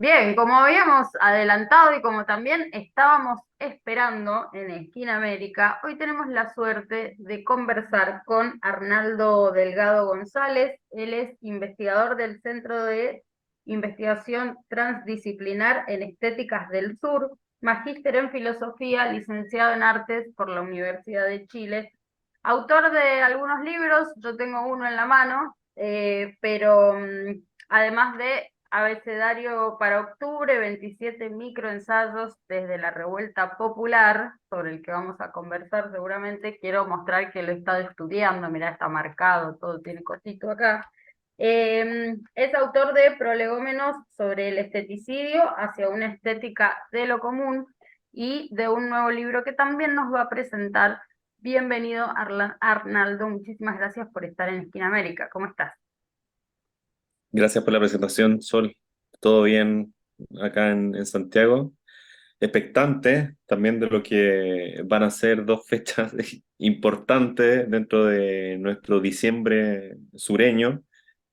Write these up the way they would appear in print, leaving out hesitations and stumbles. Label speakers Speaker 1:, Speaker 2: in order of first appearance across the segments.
Speaker 1: Bien, como habíamos adelantado y como también estábamos esperando en Esquina América, hoy tenemos la suerte de conversar con Arnaldo Delgado González. Él es investigador del Centro de Investigación Transdisciplinar en Estéticas del Sur, magíster en Filosofía, licenciado en Artes por la Universidad de Chile, autor de algunos libros. Yo tengo uno en la mano, pero además de Abecedario para octubre, 27 microensayos desde la revuelta popular, sobre el que vamos a conversar seguramente. Quiero mostrar que lo he estado estudiando, mirá, está marcado, todo tiene cosito acá. Es autor de Prolegómenos sobre el esteticidio hacia una estética de lo común y de un nuevo libro que también nos va a presentar. Bienvenido, Arnaldo, muchísimas gracias por estar en Esquina América. ¿Cómo estás?
Speaker 2: Gracias por la presentación, Sol. ¿Todo bien acá en Santiago? Expectante también de lo que van a ser dos fechas importantes dentro de nuestro diciembre sureño,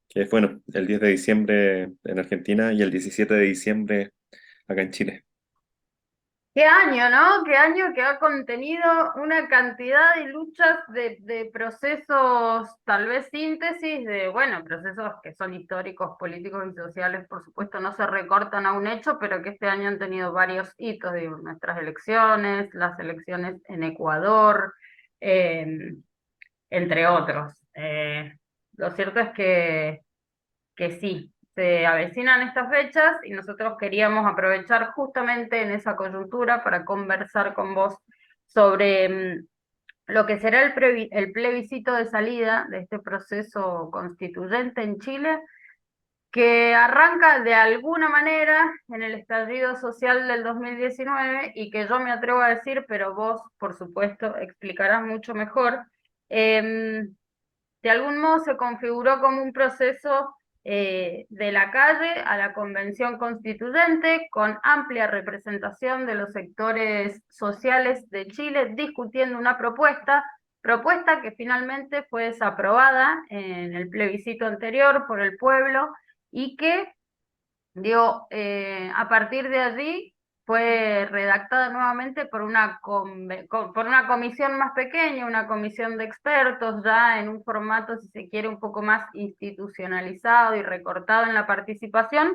Speaker 2: que es, bueno, el 10 de diciembre en Argentina y el 17 de diciembre acá en Chile.
Speaker 1: Qué año, ¿no? Qué año que ha contenido una cantidad de luchas, de procesos, tal vez síntesis, de, bueno, procesos que son históricos, políticos y sociales, por supuesto, no se recortan a un hecho, pero que este año han tenido varios hitos, digo, nuestras elecciones, las elecciones en Ecuador, eh, entre otros. Lo cierto es que sí, se avecinan estas fechas y nosotros queríamos aprovechar justamente en esa coyuntura para conversar con vos sobre lo que será el plebiscito de salida de este proceso constituyente en Chile, que arranca de alguna manera en el estallido social del 2019 y que yo me atrevo a decir, pero vos, por supuesto, explicarás mucho mejor. em, de algún modo se configuró como un proceso de la calle a la convención constituyente, con amplia representación de los sectores sociales de Chile, discutiendo una propuesta que finalmente fue desaprobada en el plebiscito anterior por el pueblo y que digo, a partir de allí fue redactada nuevamente por por una comisión más pequeña, una comisión de expertos, ya en un formato, si se quiere, un poco más institucionalizado y recortado en la participación,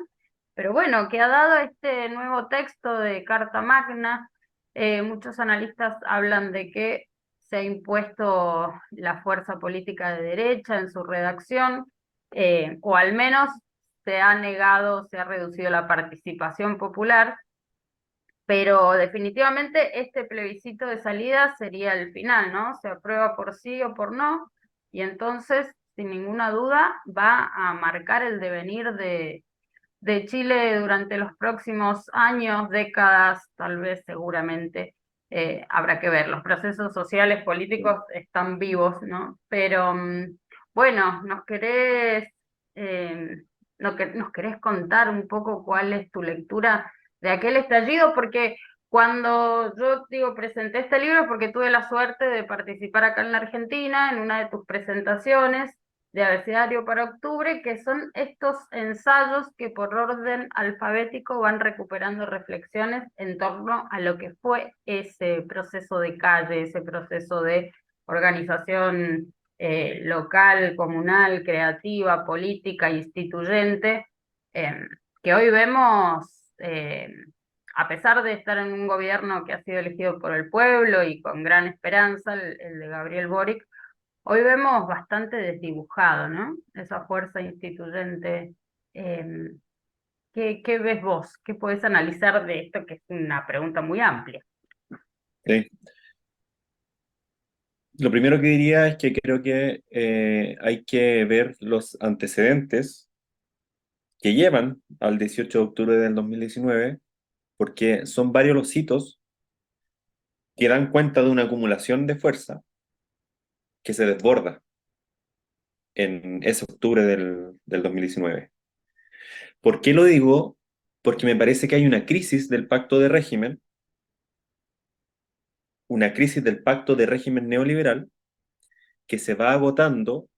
Speaker 1: pero bueno, que ha dado este nuevo texto de Carta Magna. Muchos analistas hablan de que se ha impuesto la fuerza política de derecha en su redacción, o al menos se ha negado, se ha reducido la participación popular, pero definitivamente este plebiscito de salida sería el final, ¿no? Se aprueba por sí o por no, y entonces, sin ninguna duda, va a marcar el devenir de Chile durante los próximos años, décadas, tal vez, seguramente. Habrá que ver, los procesos sociales, políticos están vivos, ¿no? Pero bueno, eh, nos querés contar un poco cuál es tu lectura de aquel estallido? Porque cuando yo digo presenté este libro, porque tuve la suerte de participar acá en la Argentina en una de tus presentaciones de Abecedario para octubre, que son estos ensayos que por orden alfabético van recuperando reflexiones en torno a lo que fue ese proceso de calle, ese proceso de organización local, comunal, creativa, política, instituyente, eh, que hoy vemos, a pesar de estar en un gobierno que ha sido elegido por el pueblo y con gran esperanza, el de Gabriel Boric. Hoy vemos bastante desdibujado, ¿no? Esa fuerza instituyente. Eh, ¿Qué ves vos? ¿Qué podés analizar de esto, que es una pregunta muy amplia?
Speaker 2: Sí. Lo primero que diría es que creo que hay que ver los antecedentes que llevan al 18 de octubre del 2019, porque son varios los hitos que dan cuenta de una acumulación de fuerza que se desborda en ese octubre del 2019. ¿Por qué lo digo? Porque me parece que hay una crisis del pacto de régimen, una crisis del pacto de régimen neoliberal que se va agotando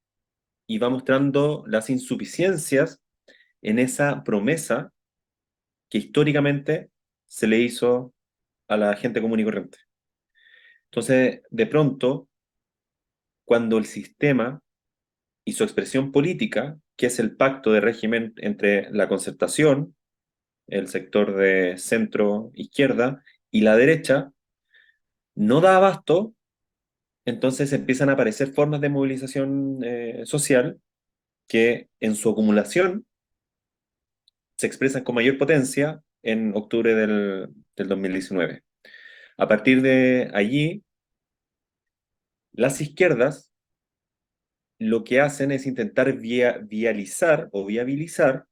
Speaker 2: y va mostrando las insuficiencias en esa promesa que históricamente se le hizo a la gente común y corriente. Entonces, de pronto, cuando el sistema y su expresión política, que es el pacto de régimen entre la concertación, el sector de centro izquierda y la derecha, no da abasto, entonces empiezan a aparecer formas de movilización social que en su acumulación se expresan con mayor potencia en octubre del 2019. A partir de allí, las izquierdas lo que hacen es intentar vializar o viabilizar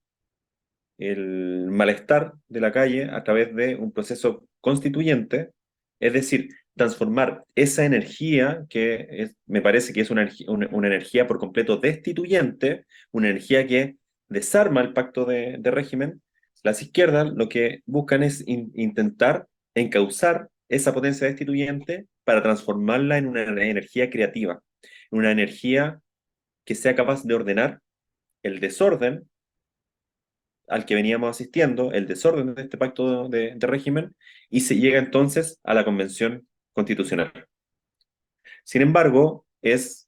Speaker 2: el malestar de la calle a través de un proceso constituyente, es decir, transformar esa energía me parece que es una energía por completo destituyente, una energía que desarma el pacto de régimen. Las izquierdas lo que buscan es intentar encauzar esa potencia destituyente para transformarla en una energía creativa, una energía que sea capaz de ordenar el desorden al que veníamos asistiendo, el desorden de este pacto de régimen, y se llega entonces a la Convención Constitucional. Sin embargo, es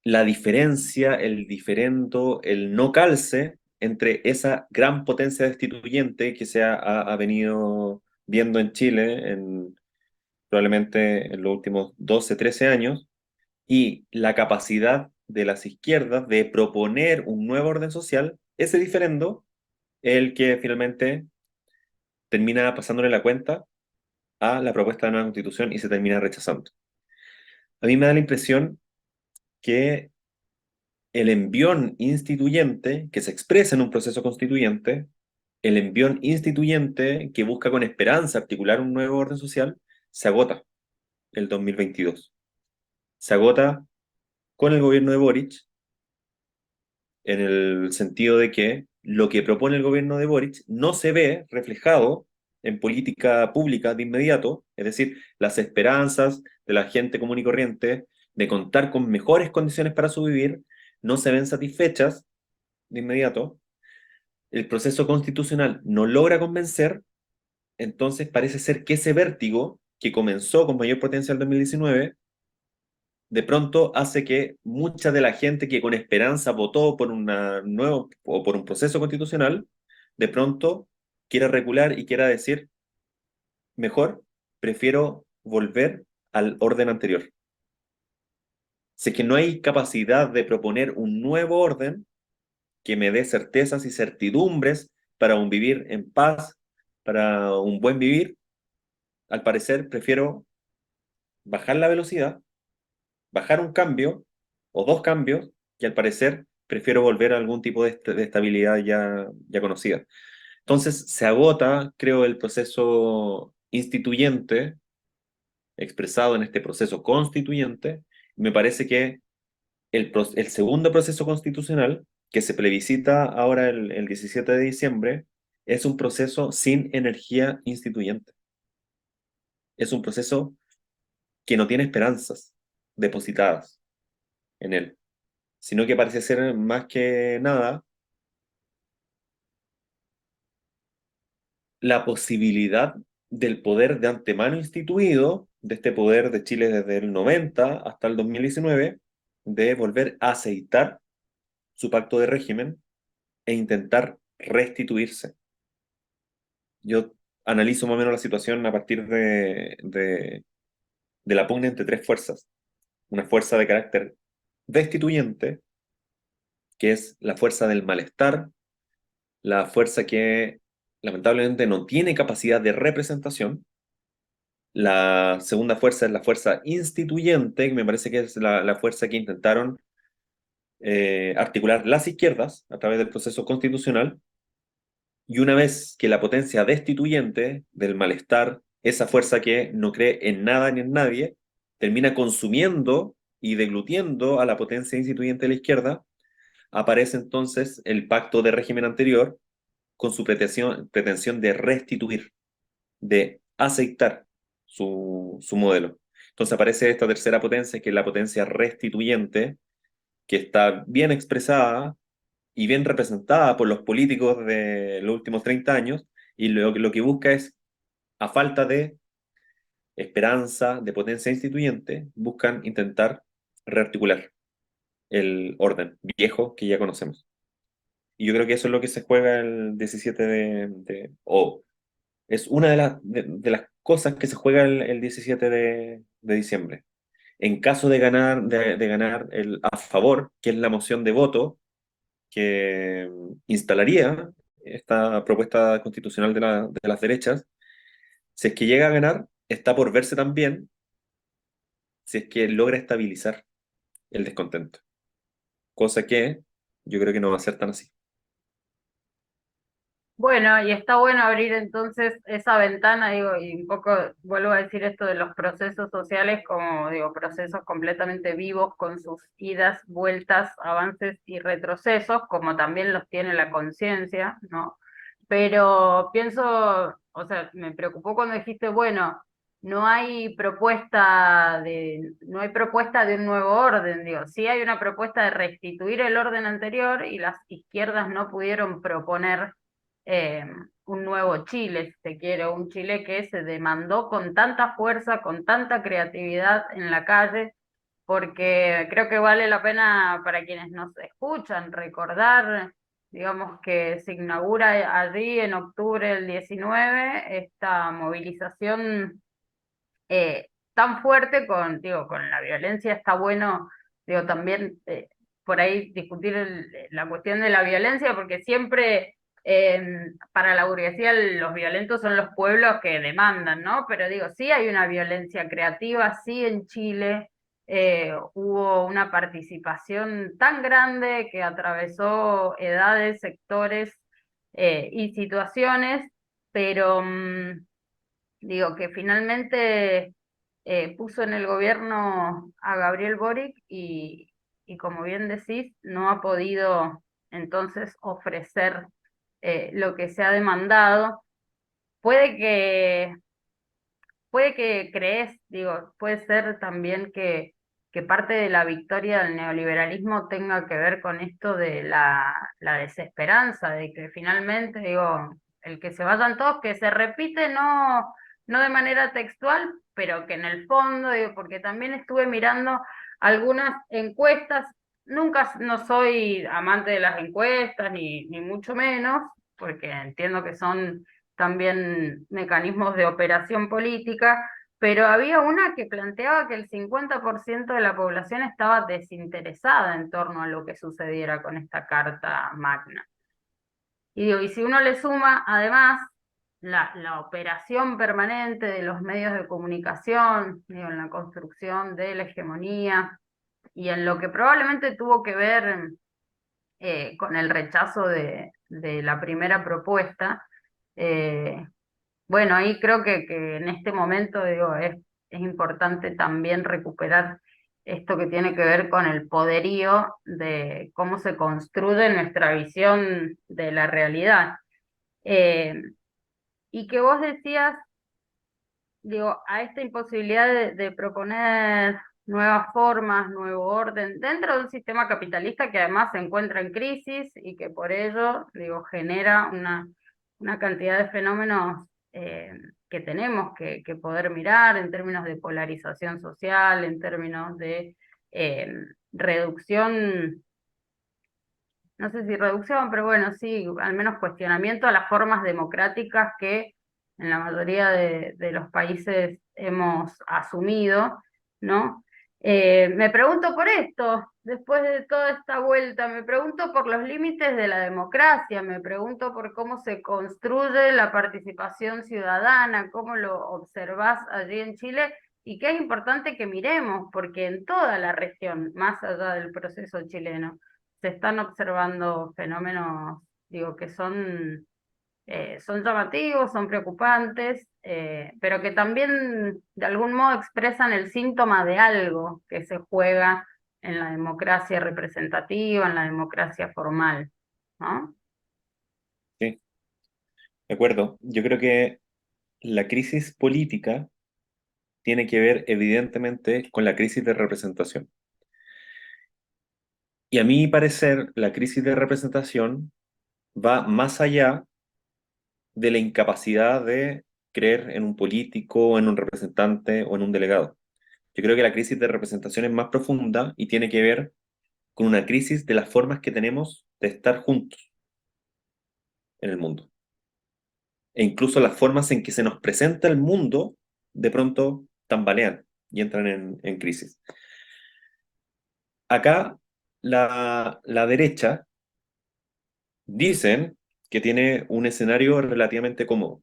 Speaker 2: la diferencia, el diferendo, el no calce entre esa gran potencia destituyente que ha venido viendo en Chile probablemente en los últimos 12, 13 años, y la capacidad de las izquierdas de proponer un nuevo orden social, ese diferendo el que finalmente termina pasándole la cuenta a la propuesta de nueva constitución y se termina rechazando. A mí me da la impresión que el envión instituyente que se expresa en un proceso constituyente, el envión instituyente que busca con esperanza articular un nuevo orden social, se agota el 2022. Se agota con el gobierno de Boric en el sentido de que lo que propone el gobierno de Boric no se ve reflejado en política pública de inmediato, es decir, las esperanzas de la gente común y corriente de contar con mejores condiciones para su vivir no se ven satisfechas de inmediato. El proceso constitucional no logra convencer, entonces parece ser que ese vértigo que comenzó con mayor potencia en 2019 de pronto hace que mucha de la gente que con esperanza votó por una nuevo o por un proceso constitucional, de pronto quiera recular y quiera decir, mejor, prefiero volver al orden anterior. Si es que no hay capacidad de proponer un nuevo orden que me dé certezas y certidumbres para un vivir en paz, para un buen vivir, al parecer prefiero bajar la velocidad, bajar un cambio o dos cambios, y al parecer prefiero volver a algún tipo de estabilidad ya conocida. Entonces se agota, creo, el proceso instituyente expresado en este proceso constituyente. Me parece que el segundo proceso constitucional, que se plebiscita ahora el 17 de diciembre, es un proceso sin energía instituyente. Es un proceso que no tiene esperanzas depositadas en él, sino que parece ser más que nada la posibilidad del poder de antemano instituido, de este poder de Chile desde el 90 hasta el 2019, de volver a aceitar su pacto de régimen e intentar restituirse. Yo analizo más o menos la situación a partir de la pugna entre tres fuerzas. Una fuerza de carácter destituyente, que es la fuerza del malestar, la fuerza que lamentablemente no tiene capacidad de representación. La segunda fuerza es la fuerza instituyente, que me parece que es la fuerza que intentaron articular las izquierdas a través del proceso constitucional. Y una vez que la potencia destituyente del malestar, esa fuerza que no cree en nada ni en nadie, termina consumiendo y deglutiendo a la potencia instituyente de la izquierda, aparece entonces el pacto de régimen anterior con su pretensión de restituir, de aceitar su modelo. Entonces aparece esta tercera potencia, que es la potencia restituyente, que está bien expresada y bien representada por los políticos de los últimos 30 años, y lo que busca es, a falta de esperanza, de potencia instituyente, buscan intentar rearticular el orden viejo que ya conocemos. Y yo creo que eso es lo que se juega el 17 o es una de las cosas que se juega el 17 de diciembre. En caso de ganar el a favor, que es la moción de voto que instalaría esta propuesta constitucional de las derechas, si es que llega a ganar, está por verse también si es que logra estabilizar el descontento, cosa que yo creo que no va a ser tan así.
Speaker 1: Bueno, y está bueno abrir entonces esa ventana, digo, y un poco vuelvo a decir esto de los procesos sociales como, digo, procesos completamente vivos con sus idas, vueltas, avances y retrocesos, como también los tiene la conciencia, ¿no? Pero pienso, o sea, me preocupó cuando dijiste, bueno, no hay propuesta de un nuevo orden, digo, sí hay una propuesta de restituir el orden anterior y las izquierdas no pudieron proponer eh, un nuevo Chile, si se quiere, un Chile que se demandó con tanta fuerza, con tanta creatividad en la calle, porque creo que vale la pena para quienes nos escuchan recordar, digamos, que se inaugura allí en octubre del 19 esta movilización tan fuerte digo, con la violencia está bueno, digo, también por ahí discutir la cuestión de la violencia, porque siempre para la burguesía los violentos son los pueblos que demandan, ¿no? Pero digo, sí hay una violencia creativa, sí en Chile hubo una participación tan grande que atravesó edades, sectores y situaciones, pero digo que finalmente puso en el gobierno a Gabriel Boric y como bien decís, no ha podido entonces ofrecer lo que se ha demandado. Puede que, puede que crees, digo, puede ser también que parte de la victoria del neoliberalismo tenga que ver con esto de la desesperanza, de que finalmente, digo, el que se vayan todos, que se repite no de manera textual, pero que en el fondo, digo, porque también estuve mirando algunas encuestas, nunca no soy amante de las encuestas, ni mucho menos, porque entiendo que son también mecanismos de operación política, pero había una que planteaba que el 50% de la población estaba desinteresada en torno a lo que sucediera con esta Carta Magna. Y digo, y si uno le suma además la operación permanente de los medios de comunicación, digo, en la construcción de la hegemonía y en lo que probablemente tuvo que ver con el rechazo de la primera propuesta, eh, bueno, ahí creo que en este momento, digo, es importante también recuperar esto que tiene que ver con el poderío de cómo se construye nuestra visión de la realidad. Eh, y que vos decías, digo, a esta imposibilidad de proponer nuevas formas, nuevo orden, dentro de un sistema capitalista que además se encuentra en crisis y que por ello, digo, genera una cantidad de fenómenos que tenemos que poder mirar en términos de polarización social, en términos de eh, reducción, no sé si reducción, pero bueno, sí, al menos cuestionamiento a las formas democráticas que en la mayoría de los países hemos asumido, ¿no? Me pregunto por esto, después de toda esta vuelta, me pregunto por los límites de la democracia, me pregunto por cómo se construye la participación ciudadana, cómo lo observás allí en Chile, y que es importante que miremos, porque en toda la región, más allá del proceso chileno, se están observando fenómenos, digo, que son llamativos, son preocupantes, pero que también de algún modo expresan el síntoma de algo que se juega en la democracia representativa, en la democracia formal, ¿no?
Speaker 2: Sí, de acuerdo. Yo creo que la crisis política tiene que ver evidentemente con la crisis de representación. Y a mi parecer, la crisis de representación va más allá de la incapacidad de creer en un político, en un representante o en un delegado. Yo creo que la crisis de representación es más profunda y tiene que ver con una crisis de las formas que tenemos de estar juntos en el mundo. E incluso las formas en que se nos presenta el mundo de pronto tambalean y entran en crisis. Acá la derecha dicen que tiene un escenario relativamente cómodo.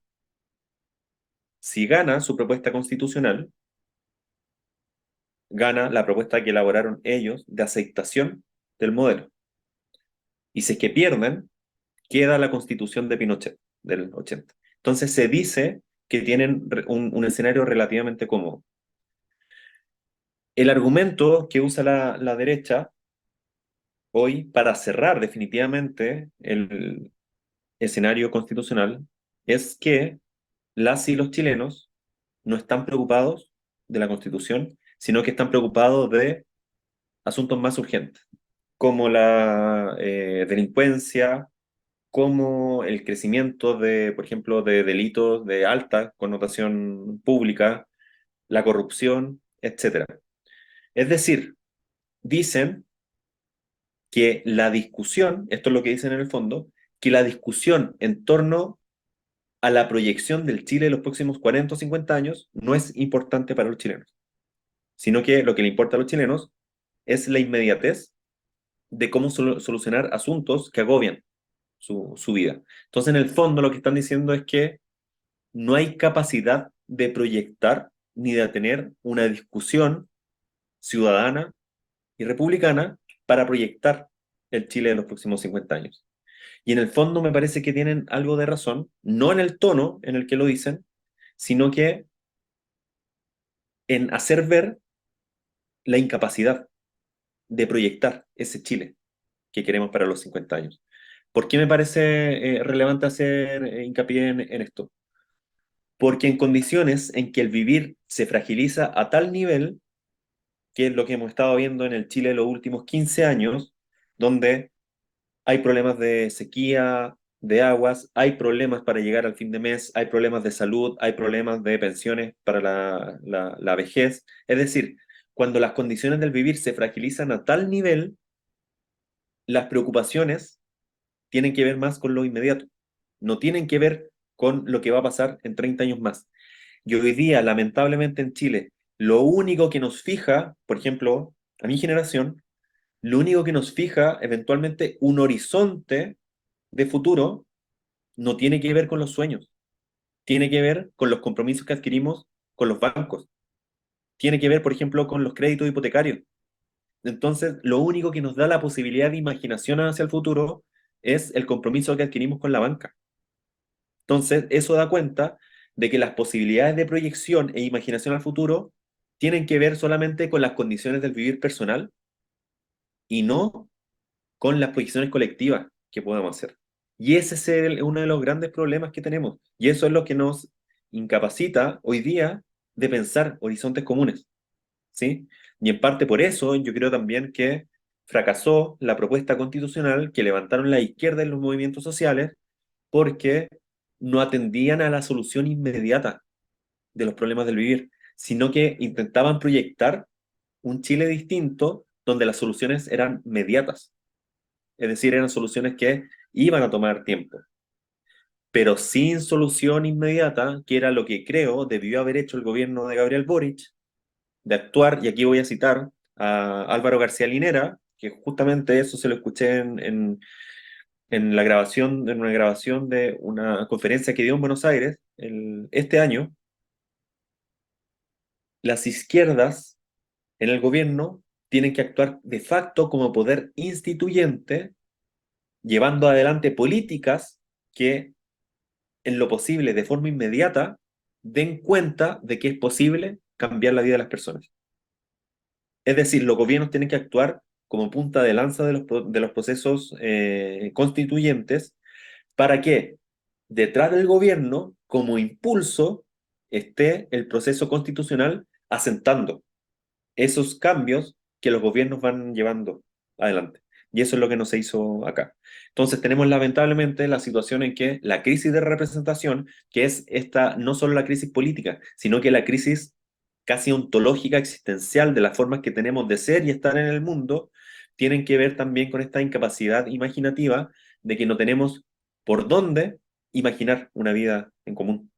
Speaker 2: Si gana su propuesta constitucional, gana la propuesta que elaboraron ellos de aceptación del modelo. Y si es que pierden, queda la constitución de Pinochet del 80. Entonces se dice que tienen un escenario relativamente cómodo. El argumento que usa la derecha hoy para cerrar definitivamente el escenario constitucional es que las y los chilenos no están preocupados de la constitución, sino que están preocupados de asuntos más urgentes, como la delincuencia, como el crecimiento de, por ejemplo, de delitos de alta connotación pública, la corrupción, etcétera. Es decir, dicen que la discusión, esto es lo que dicen en el fondo, que la discusión en torno a la proyección del Chile de los próximos 40 o 50 años no es importante para los chilenos, sino que lo que le importa a los chilenos es la inmediatez de cómo solucionar asuntos que agobian su vida. Entonces, en el fondo, lo que están diciendo es que no hay capacidad de proyectar ni de tener una discusión ciudadana y republicana para proyectar el Chile de los próximos 50 años. Y en el fondo me parece que tienen algo de razón, no en el tono en el que lo dicen, sino que en hacer ver la incapacidad de proyectar ese Chile que queremos para los 50 años. ¿Por qué me parece relevante hacer hincapié en esto? Porque en condiciones en que el vivir se fragiliza a tal nivel, que es lo que hemos estado viendo en el Chile de los últimos 15 años, donde hay problemas de sequía, de aguas, hay problemas para llegar al fin de mes, hay problemas de salud, hay problemas de pensiones para la vejez. Es decir, cuando las condiciones del vivir se fragilizan a tal nivel, las preocupaciones tienen que ver más con lo inmediato, no tienen que ver con lo que va a pasar en 30 años más. Y hoy día, lamentablemente en Chile, lo único que nos fija, por ejemplo, a mi generación, lo único que nos fija eventualmente un horizonte de futuro no tiene que ver con los sueños, tiene que ver con los compromisos que adquirimos con los bancos, tiene que ver, por ejemplo, con los créditos hipotecarios. Entonces, lo único que nos da la posibilidad de imaginación hacia el futuro es el compromiso que adquirimos con la banca. Entonces, eso da cuenta de que las posibilidades de proyección e imaginación al futuro tienen que ver solamente con las condiciones del vivir personal y no con las proyecciones colectivas que podamos hacer. Y ese es uno de los grandes problemas que tenemos. Y eso es lo que nos incapacita hoy día de pensar horizontes comunes, ¿sí? Y en parte por eso yo creo también que fracasó la propuesta constitucional que levantaron la izquierda en los movimientos sociales porque no atendían a la solución inmediata de los problemas del vivir, sino que intentaban proyectar un Chile distinto donde las soluciones eran mediatas, es decir, eran soluciones que iban a tomar tiempo, pero sin solución inmediata, que era lo que creo debió haber hecho el gobierno de Gabriel Boric, de actuar, y aquí voy a citar a Álvaro García Linera, que justamente eso se lo escuché en la grabación, en una grabación de una conferencia que dio en Buenos Aires este año. Las izquierdas en el gobierno tienen que actuar de facto como poder instituyente, llevando adelante políticas que, en lo posible, de forma inmediata, den cuenta de que es posible cambiar la vida de las personas. Es decir, los gobiernos tienen que actuar como punta de lanza de los procesos constituyentes para que detrás del gobierno, como impulso, esté el proceso constitucional asentando esos cambios que los gobiernos van llevando adelante. Y eso es lo que no se hizo acá. Entonces tenemos lamentablemente la situación en que la crisis de representación, que es esta, no solo la crisis política, sino que la crisis casi ontológica, existencial de las formas que tenemos de ser y estar en el mundo, tienen que ver también con esta incapacidad imaginativa de que no tenemos por dónde imaginar una vida en común.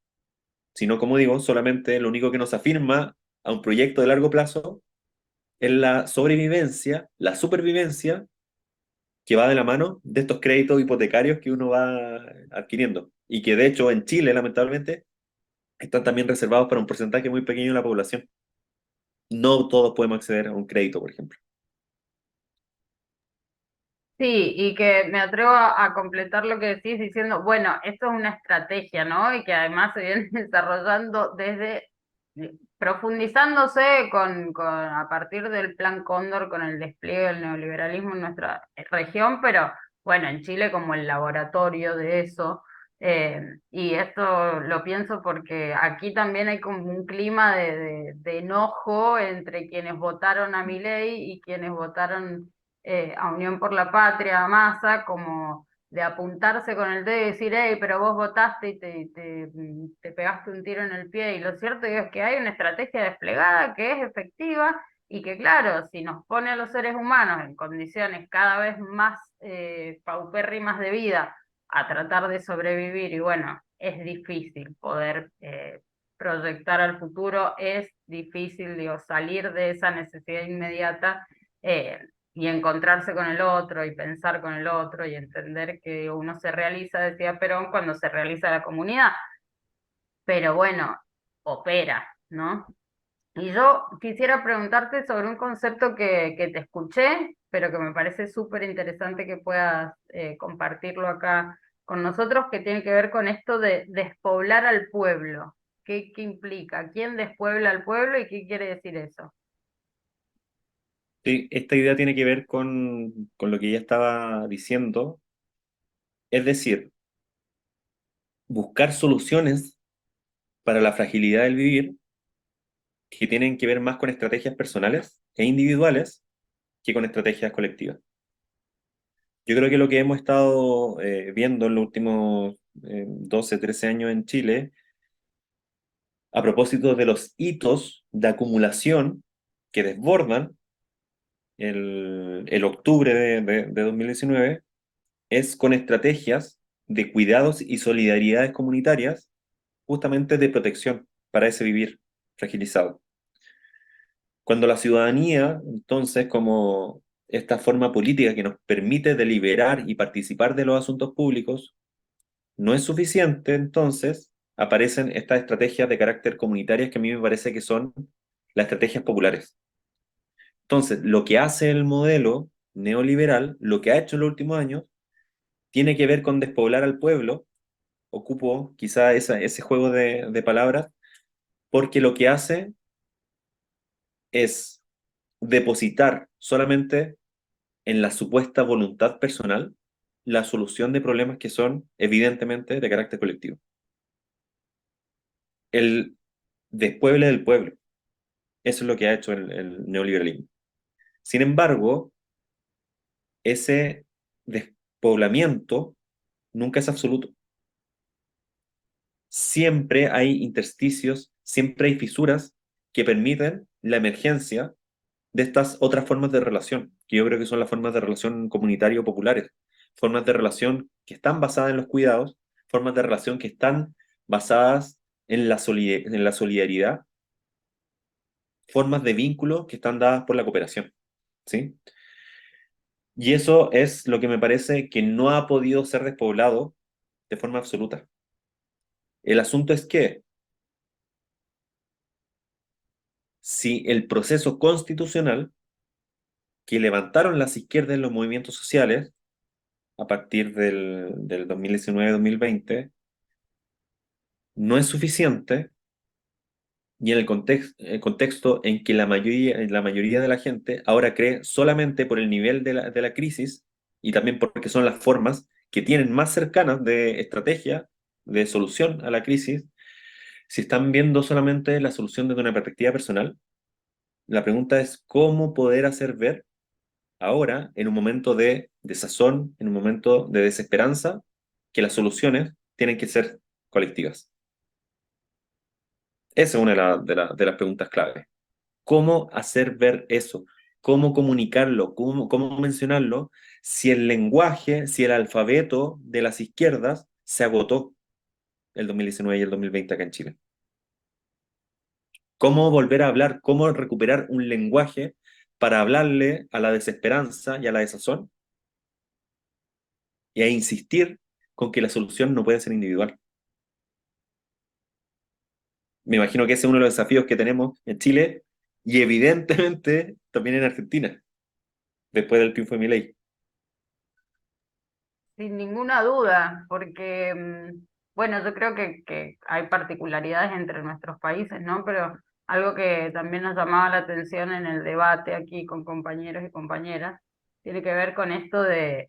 Speaker 2: Sino, como digo, solamente lo único que nos afirma a un proyecto de largo plazo es la sobrevivencia, la supervivencia que va de la mano de estos créditos hipotecarios que uno va adquiriendo. Y que de hecho en Chile, lamentablemente, están también reservados para un porcentaje muy pequeño de la población. No todos podemos acceder a un crédito, por ejemplo.
Speaker 1: Sí, y que me atrevo a completar lo que decís diciendo, bueno, esto es una estrategia, ¿no? Y que además se viene desarrollando desde, profundizándose a partir del Plan Cóndor, con el despliegue del neoliberalismo en nuestra región, pero bueno, en Chile como el laboratorio de eso. Y esto lo pienso porque aquí también hay como un clima de enojo entre quienes votaron a Milei y quienes votaron a Unión por la Patria, a Massa, como de apuntarse con el dedo y decir, hey, pero vos votaste y te pegaste un tiro en el pie. Y lo cierto es que hay una estrategia desplegada que es efectiva y que, claro, si nos pone a los seres humanos en condiciones cada vez más paupérrimas de vida a tratar de sobrevivir, y bueno, es difícil poder proyectar al futuro, es difícil, digo, salir de esa necesidad inmediata. eh, y encontrarse con el otro y pensar con el otro y entender que uno se realiza, decía Perón, cuando se realiza la comunidad, pero bueno, opera, ¿no? Y yo quisiera preguntarte sobre un concepto que te escuché, pero que me parece súper interesante que puedas compartirlo acá con nosotros, que tiene que ver con esto de despoblar al pueblo. ¿Qué implica? ¿Quién despuebla al pueblo y qué quiere decir eso?
Speaker 2: Sí, esta idea tiene que ver con lo que ya estaba diciendo, es decir, buscar soluciones para la fragilidad del vivir que tienen que ver más con estrategias personales e individuales que con estrategias colectivas. Yo creo que lo que hemos estado viendo en los últimos 12, 13 años en Chile, a propósito de los hitos de acumulación que desbordan el octubre de 2019, es con estrategias de cuidados y solidaridades comunitarias, justamente de protección para ese vivir fragilizado. Cuando la ciudadanía, entonces, como esta forma política que nos permite deliberar y participar de los asuntos públicos, no es suficiente, entonces aparecen estas estrategias de carácter comunitarias que a mí me parece que son las estrategias populares. Entonces, lo que hace el modelo neoliberal, lo que ha hecho en los últimos años, tiene que ver con despoblar al pueblo. Ocupo quizá ese juego de palabras, porque lo que hace es depositar solamente en la supuesta voluntad personal la solución de problemas que son evidentemente de carácter colectivo. El despueble del pueblo, eso es lo que ha hecho el neoliberalismo. Sin embargo, ese despoblamiento nunca es absoluto. Siempre hay intersticios, siempre hay fisuras que permiten la emergencia de estas otras formas de relación, que yo creo que son las formas de relación comunitario populares, formas de relación que están basadas en los cuidados, formas de relación que están basadas en en la solidaridad, formas de vínculo que están dadas por la cooperación, ¿sí? Y eso es lo que me parece que no ha podido ser despoblado de forma absoluta. El asunto es que si el proceso constitucional que levantaron las izquierdas en los movimientos sociales a partir del 2019-2020 no es suficiente, y en el contexto en que la mayoría de la gente ahora cree solamente por el nivel de la crisis y también porque son las formas que tienen más cercanas de estrategia, de solución a la crisis, si están viendo solamente la solución desde una perspectiva personal, la pregunta es cómo poder hacer ver ahora, en un momento de desazón, en un momento de desesperanza, que las soluciones tienen que ser colectivas. Esa es una de las preguntas clave. ¿Cómo hacer ver eso? ¿Cómo comunicarlo? ¿Cómo mencionarlo? Si el lenguaje, si el alfabeto de las izquierdas se agotó el 2019 y el 2020 acá en Chile. ¿Cómo volver a hablar? ¿Cómo recuperar un lenguaje para hablarle a la desesperanza y a la desazón y a insistir con que la solución no puede ser individual? Me imagino que ese es uno de los desafíos que tenemos en Chile y evidentemente también en Argentina, después del triunfo de Milei.
Speaker 1: Sin ninguna duda, porque, bueno, yo creo que hay particularidades entre nuestros países, ¿no? Pero algo que también nos llamaba la atención en el debate aquí con compañeros y compañeras, tiene que ver con esto de,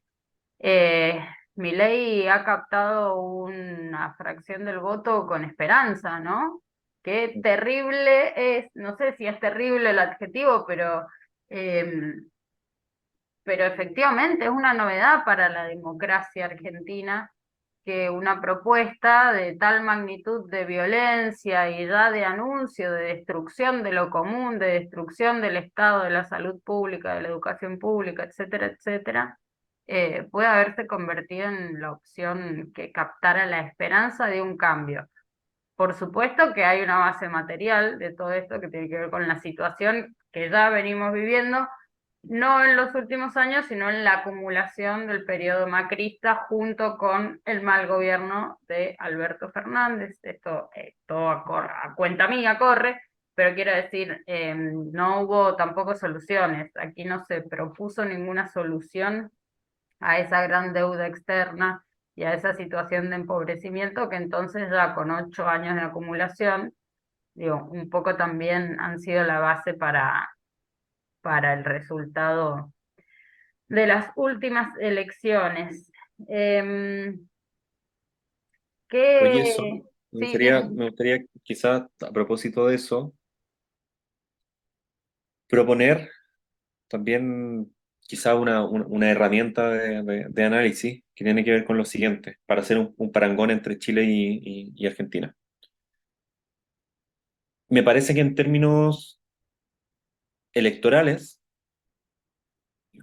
Speaker 1: Milei ha captado una fracción del voto con esperanza, ¿no? Qué terrible es, no sé si es terrible el adjetivo, em, pero efectivamente es una novedad para la democracia argentina que una propuesta de tal magnitud de violencia y ya de anuncio de destrucción de lo común, de destrucción del Estado, de la salud pública, de la educación pública, etcétera, etcétera, puede haberse convertido en la opción que captara la esperanza de un cambio. Por supuesto que hay una base material de todo esto que tiene que ver con la situación que ya venimos viviendo, no en los últimos años, sino en la acumulación del periodo macrista junto con el mal gobierno de Alberto Fernández. Esto todo a cuenta mía corre, pero quiero decir, no hubo tampoco soluciones. Aquí no se propuso ninguna solución a esa gran deuda externa y a esa situación de empobrecimiento que entonces ya con 8 años de acumulación, digo, un poco también han sido la base para el resultado de las últimas elecciones. Em,
Speaker 2: Oye, eso,
Speaker 1: ¿Qué? Sí, dime.
Speaker 2: me gustaría quizás a propósito de eso, proponer también quizá una herramienta de análisis que tiene que ver con lo siguiente, para hacer un parangón entre Chile y Argentina. Me parece que en términos electorales,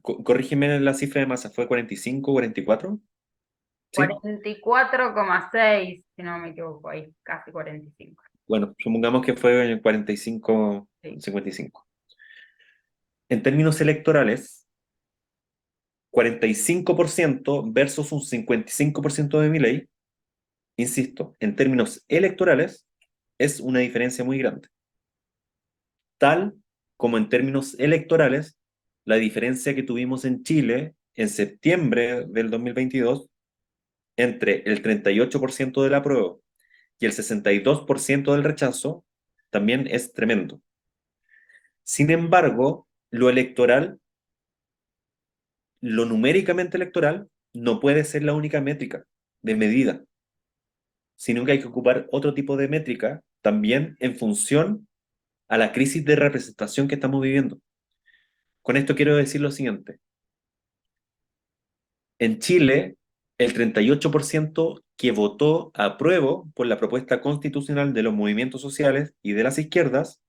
Speaker 2: corrígeme la cifra de masa, ¿fue 45, 44? ¿Sí?
Speaker 1: 44,6 si no me equivoco, ahí, casi 45.
Speaker 2: Bueno, supongamos que fue en 45,
Speaker 1: Sí.
Speaker 2: 55. En términos electorales, 45% versus un 55% de Milei, insisto, en términos electorales, es una diferencia muy grande. Tal como en términos electorales, la diferencia que tuvimos en Chile en septiembre del 2022 entre el 38% del apruebo y el 62% del rechazo también es tremendo. Sin embargo, lo electoral, lo numéricamente electoral, no puede ser la única métrica de medida, sino que hay que ocupar otro tipo de métrica también en función a la crisis de representación que estamos viviendo. Con esto quiero decir lo siguiente. En Chile, el 38% que votó apruebo por la propuesta constitucional de los movimientos sociales y de las izquierdas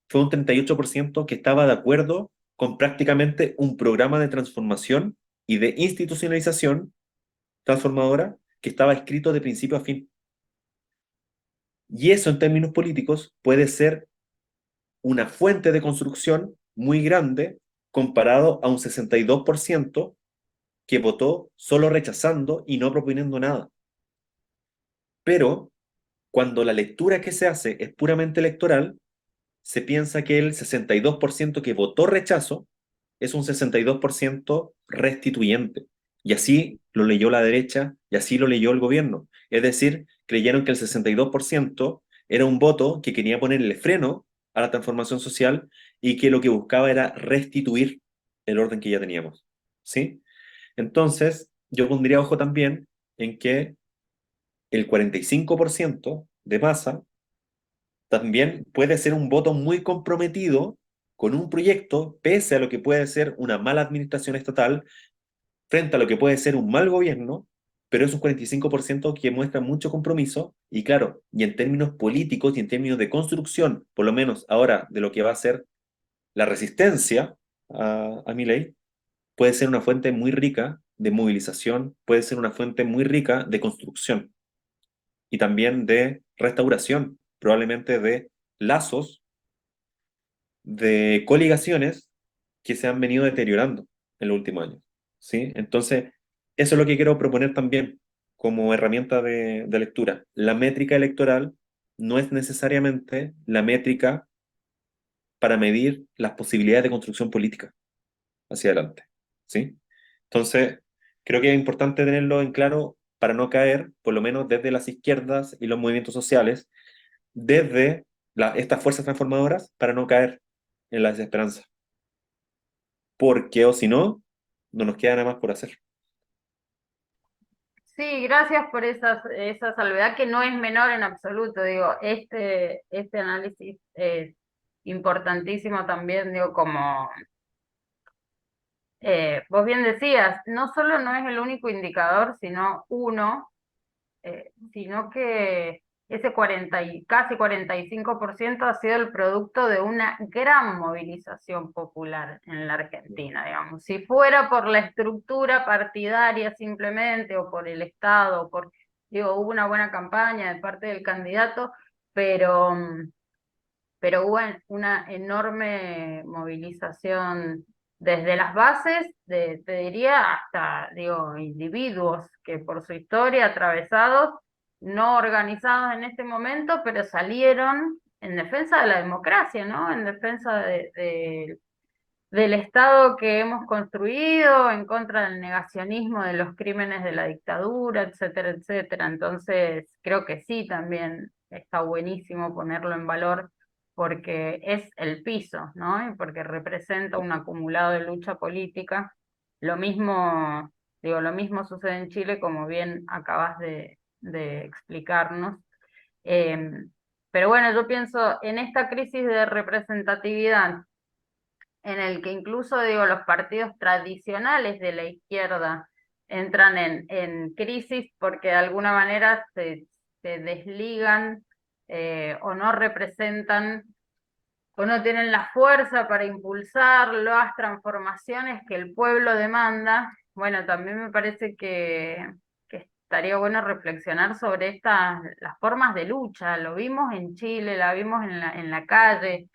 Speaker 2: fue un 38% que estaba de acuerdo con prácticamente un programa de transformación y de institucionalización transformadora que estaba escrito de principio a fin. Y eso en términos políticos puede ser una fuente de construcción muy grande comparado a un 62% que votó solo rechazando y no proponiendo nada. Pero cuando la lectura que se hace es puramente electoral, se piensa que el 62% que votó rechazo es un 62% restituyente. Y así lo leyó la derecha y así lo leyó el gobierno. Es decir, creyeron que el 62% era un voto que quería ponerle freno a la transformación social y que lo que buscaba era restituir el orden que ya teníamos. ¿Sí? Entonces, yo pondría ojo también en que el 45% de masa también puede ser un voto muy comprometido con un proyecto, pese a lo que puede ser una mala administración estatal, frente a lo que puede ser un mal gobierno, pero es un 45% que muestra mucho compromiso, y claro, y en términos políticos y en términos de construcción, por lo menos ahora de lo que va a ser la resistencia a Milei, puede ser una fuente muy rica de movilización, puede ser una fuente muy rica de construcción y también de restauración, probablemente de lazos, de coligaciones que se han venido deteriorando en los últimos años, ¿sí? Entonces, eso es lo que quiero proponer también como herramienta de lectura. La métrica electoral no es necesariamente la métrica para medir las posibilidades de construcción política hacia adelante, ¿sí? Entonces, creo que es importante tenerlo en claro para no caer, por lo menos desde las izquierdas y los movimientos sociales, desde estas fuerzas transformadoras, para no caer en la desesperanza. Porque, o si no, no nos queda nada más por hacer.
Speaker 1: Sí, gracias por esa salvedad que no es menor en absoluto. Digo, este análisis es importantísimo también, digo, como vos bien decías, no solo no es el único indicador, sino uno, sino que ese 40 y casi 45% ha sido el producto de una gran movilización popular en la Argentina, digamos. Si fuera por la estructura partidaria simplemente, o por el Estado, o por, digo, hubo una buena campaña de parte del candidato, pero, pero hubo una enorme movilización desde las bases, te diría, hasta, digo, individuos que por su historia atravesados, no organizados en este momento, pero salieron en defensa de la democracia, ¿no? En defensa del Estado que hemos construido, en contra del negacionismo de los crímenes de la dictadura, etcétera, etcétera. Entonces, creo que sí, también está buenísimo ponerlo en valor porque es el piso, ¿no? Y porque representa un acumulado de lucha política. Lo mismo, digo, lo mismo sucede en Chile, como bien acabas de explicarnos. Em, pero bueno, yo pienso en esta crisis de representatividad en el que incluso, digo, los partidos tradicionales de la izquierda entran en crisis porque de alguna manera se desligan, o no representan o no tienen la fuerza para impulsar las transformaciones que el pueblo demanda. Bueno, también me parece que estaría bueno reflexionar sobre las formas de lucha. Lo vimos en Chile, la vimos en la calle,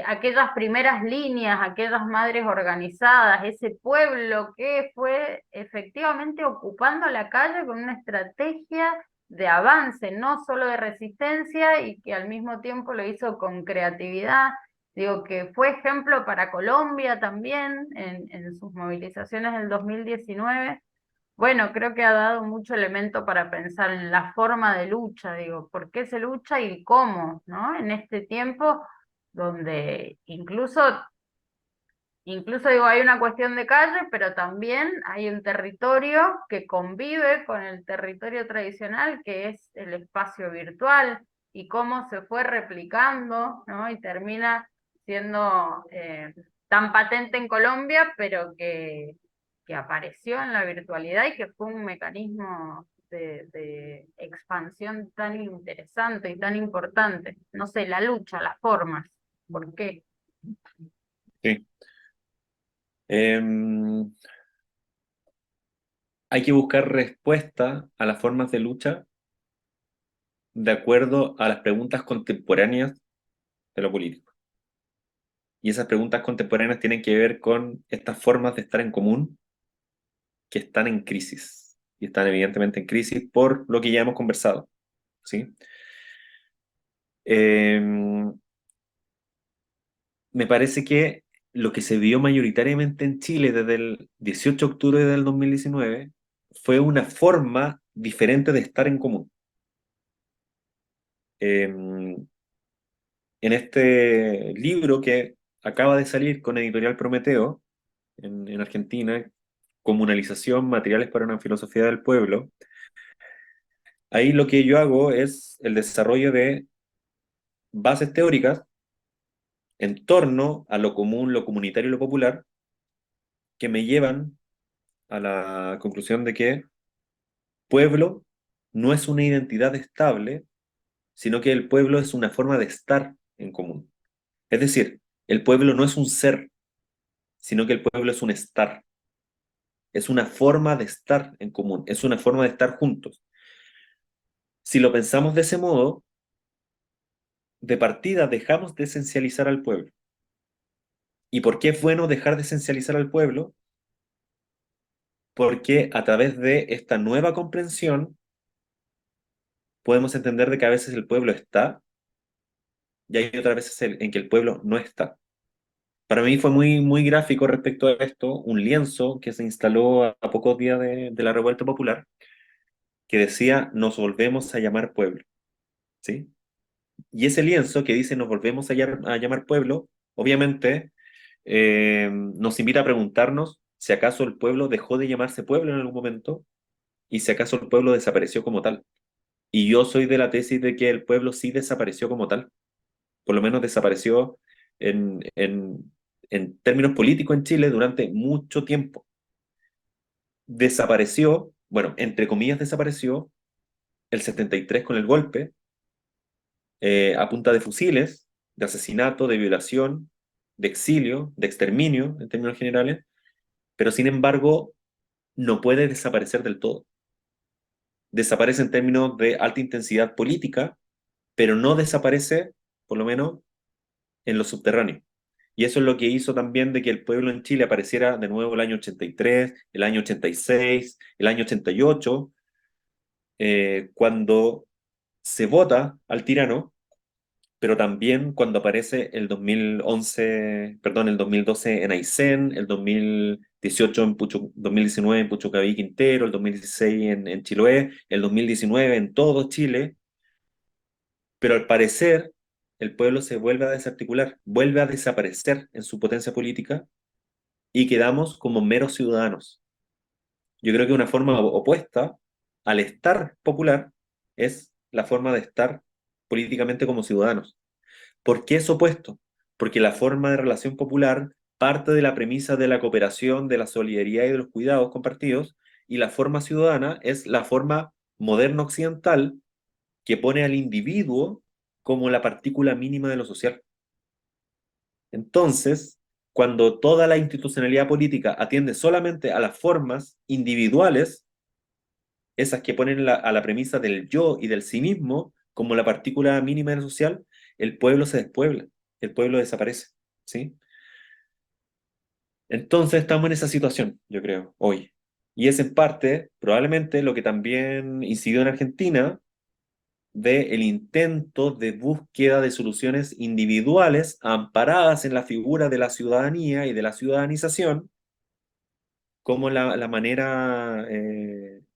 Speaker 1: aquellas primeras líneas, aquellas madres organizadas, ese pueblo que fue efectivamente ocupando la calle con una estrategia de avance, no solo de resistencia, y que al mismo tiempo lo hizo con creatividad. Digo que fue ejemplo para Colombia también en sus movilizaciones del 2019. Bueno, creo que ha dado mucho elemento para pensar en la forma de lucha, digo, por qué se lucha y cómo, ¿no? En este tiempo donde incluso digo, hay una cuestión de calle, pero también hay un territorio que convive con el territorio tradicional, que es el espacio virtual, y cómo se fue replicando, ¿no? Y termina siendo tan patente en Colombia, pero que apareció en la virtualidad y que fue un mecanismo de expansión tan interesante y tan importante. No sé, la lucha, las formas, ¿por qué?
Speaker 2: Sí. Em, Hay que buscar respuesta a las formas de lucha de acuerdo a las preguntas contemporáneas de lo político. Y esas preguntas contemporáneas tienen que ver con estas formas de estar en común que están en crisis. Y están evidentemente en crisis por lo que ya hemos conversado, ¿sí? Em, Me parece que lo que se vio mayoritariamente en Chile desde el 18 de octubre del 2019 fue una forma diferente de estar en común. En este libro que acaba de salir con Editorial Prometeo en Argentina, Comunalización, Materiales para una Filosofía del Pueblo, ahí lo que yo hago es el desarrollo de bases teóricas en torno a lo común, lo comunitario y lo popular, que me llevan a la conclusión de que pueblo no es una identidad estable, sino que el pueblo es una forma de estar en común. Es decir, el pueblo no es un ser, sino que el pueblo es un estar. Es una forma de estar en común, es una forma de estar juntos. Si lo pensamos de ese modo, de partida dejamos de esencializar al pueblo. ¿Y por qué es bueno dejar de esencializar al pueblo? Porque a través de esta nueva comprensión podemos entender de que a veces el pueblo está y hay otras veces en que el pueblo no está. Para mí fue muy gráfico respecto a esto, un lienzo que se instaló a pocos días de la revuelta popular, que decía, nos volvemos a llamar pueblo, ¿sí? Y ese lienzo que dice, nos volvemos a llamar pueblo, obviamente nos invita a preguntarnos si acaso el pueblo dejó de llamarse pueblo en algún momento y si acaso el pueblo desapareció como tal. Y yo soy de la tesis de que el pueblo sí desapareció como tal, por lo menos desapareció en, en, en términos políticos en Chile durante mucho tiempo. Desapareció, bueno, entre comillas desapareció, el 73 con el golpe, a punta de fusiles, de asesinato, de violación, de exilio, de exterminio, en términos generales, pero sin embargo no puede desaparecer del todo. Desaparece en términos de alta intensidad política, pero no desaparece, por lo menos, en lo subterráneo. Y eso es lo que hizo también de que el pueblo en Chile apareciera de nuevo el año 83, el año 86, el año 88, cuando se vota al tirano, pero también cuando aparece el 2011, perdón, el 2012 en Aysén, el 2018 en 2019 en Puchucaví, Quintero, el 2016 en Chiloé, el 2019 en todo Chile, pero al parecer el pueblo se vuelve a desarticular, vuelve a desaparecer en su potencia política y quedamos como meros ciudadanos. Yo creo que una forma opuesta al estar popular es la forma de estar políticamente como ciudadanos. ¿Por qué es opuesto? Porque la forma de relación popular parte de la premisa de la cooperación, de la solidaridad y de los cuidados compartidos, y la forma ciudadana es la forma moderna occidental que pone al individuo como la partícula mínima de lo social. Entonces, cuando toda la institucionalidad política atiende solamente a las formas individuales, esas que ponen a la premisa del yo y del sí mismo como la partícula mínima de lo social, el pueblo se despuebla, el pueblo desaparece, ¿sí? Entonces estamos en esa situación, yo creo, hoy. Y es en parte, probablemente, lo que también incidió en Argentina de el intento de búsqueda de soluciones individuales amparadas en la figura de la ciudadanía y de la ciudadanización como la manera en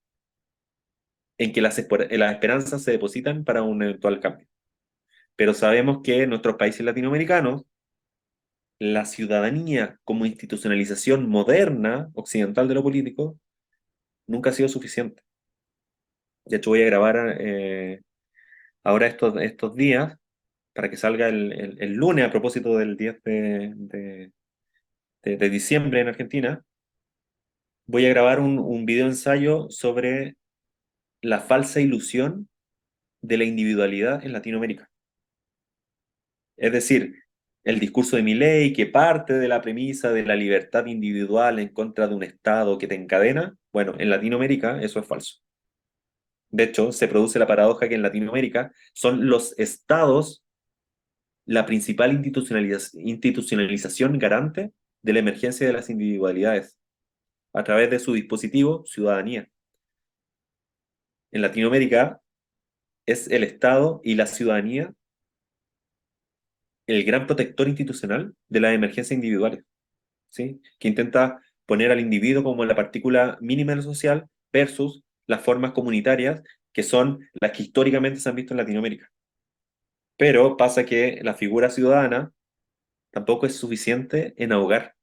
Speaker 2: que las esperanzas se depositan para un eventual cambio. Pero sabemos que en nuestros países latinoamericanos, la ciudadanía como institucionalización moderna, occidental de lo político, nunca ha sido suficiente. De hecho, voy a grabar ahora estos días, para que salga el lunes a propósito del 10 de diciembre en Argentina, voy a grabar un video ensayo sobre la falsa ilusión de la individualidad en Latinoamérica. Es decir, el discurso de Milei, que parte de la premisa de la libertad individual en contra de un Estado que te encadena, bueno, en Latinoamérica eso es falso. De hecho, se produce la paradoja que en Latinoamérica son los estados la principal institucionalización garante de la emergencia de las individualidades a través de su dispositivo ciudadanía. En Latinoamérica es el Estado y la ciudadanía el gran protector institucional de las emergencias individuales, ¿sí? Que intenta poner al individuo como la partícula mínima de lo social versus las formas comunitarias que son las que históricamente se han visto en Latinoamérica. Pero pasa que la figura ciudadana tampoco es suficiente en ahogar,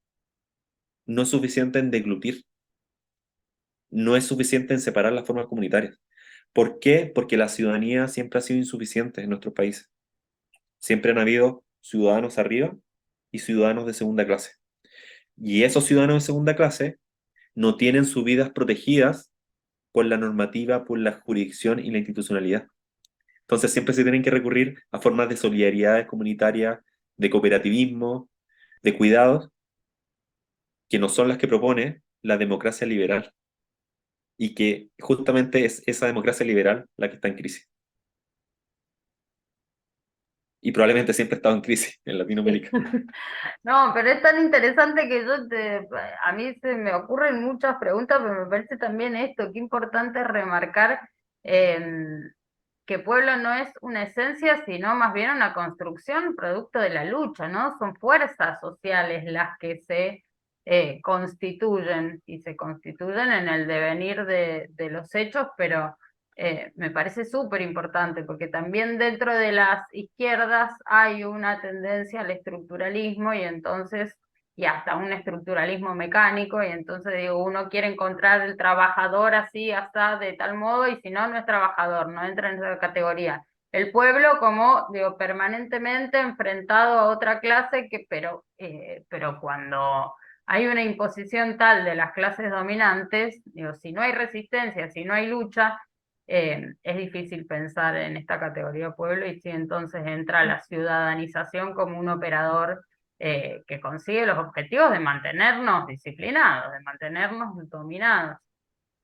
Speaker 2: no es suficiente en deglutir, no es suficiente en separar las formas comunitarias. ¿Por qué? Porque la ciudadanía siempre ha sido insuficiente en nuestros países. Siempre han habido ciudadanos arriba y ciudadanos de segunda clase. Y esos ciudadanos de segunda clase no tienen sus vidas protegidas por la normativa, por la jurisdicción y la institucionalidad. Entonces siempre se tienen que recurrir a formas de solidaridad comunitaria, de cooperativismo, de cuidados, que no son las que propone la democracia liberal, y que justamente es esa democracia liberal la que está en crisis. Y probablemente siempre ha estado en crisis en
Speaker 1: Sí.
Speaker 2: Latinoamérica.
Speaker 1: No, pero es tan interesante que a mí se me ocurren muchas preguntas, pero me parece también esto, qué importante remarcar que pueblo no es una esencia, sino más bien una construcción producto de la lucha, ¿no? Son fuerzas sociales las que se constituyen y se constituyen en el devenir de los hechos, pero me parece súper importante porque también dentro de las izquierdas hay una tendencia al estructuralismo y entonces, y hasta un estructuralismo mecánico, y entonces digo, uno quiere encontrar el trabajador así, hasta de tal modo, y si no, no es trabajador, no entra en esa categoría. El pueblo como, digo, permanentemente enfrentado a otra clase pero cuando hay una imposición tal de las clases dominantes, digo, si no hay resistencia, si no hay lucha, es difícil pensar en esta categoría pueblo y si entonces entra la ciudadanización como un operador que consigue los objetivos de mantenernos disciplinados, de mantenernos dominados.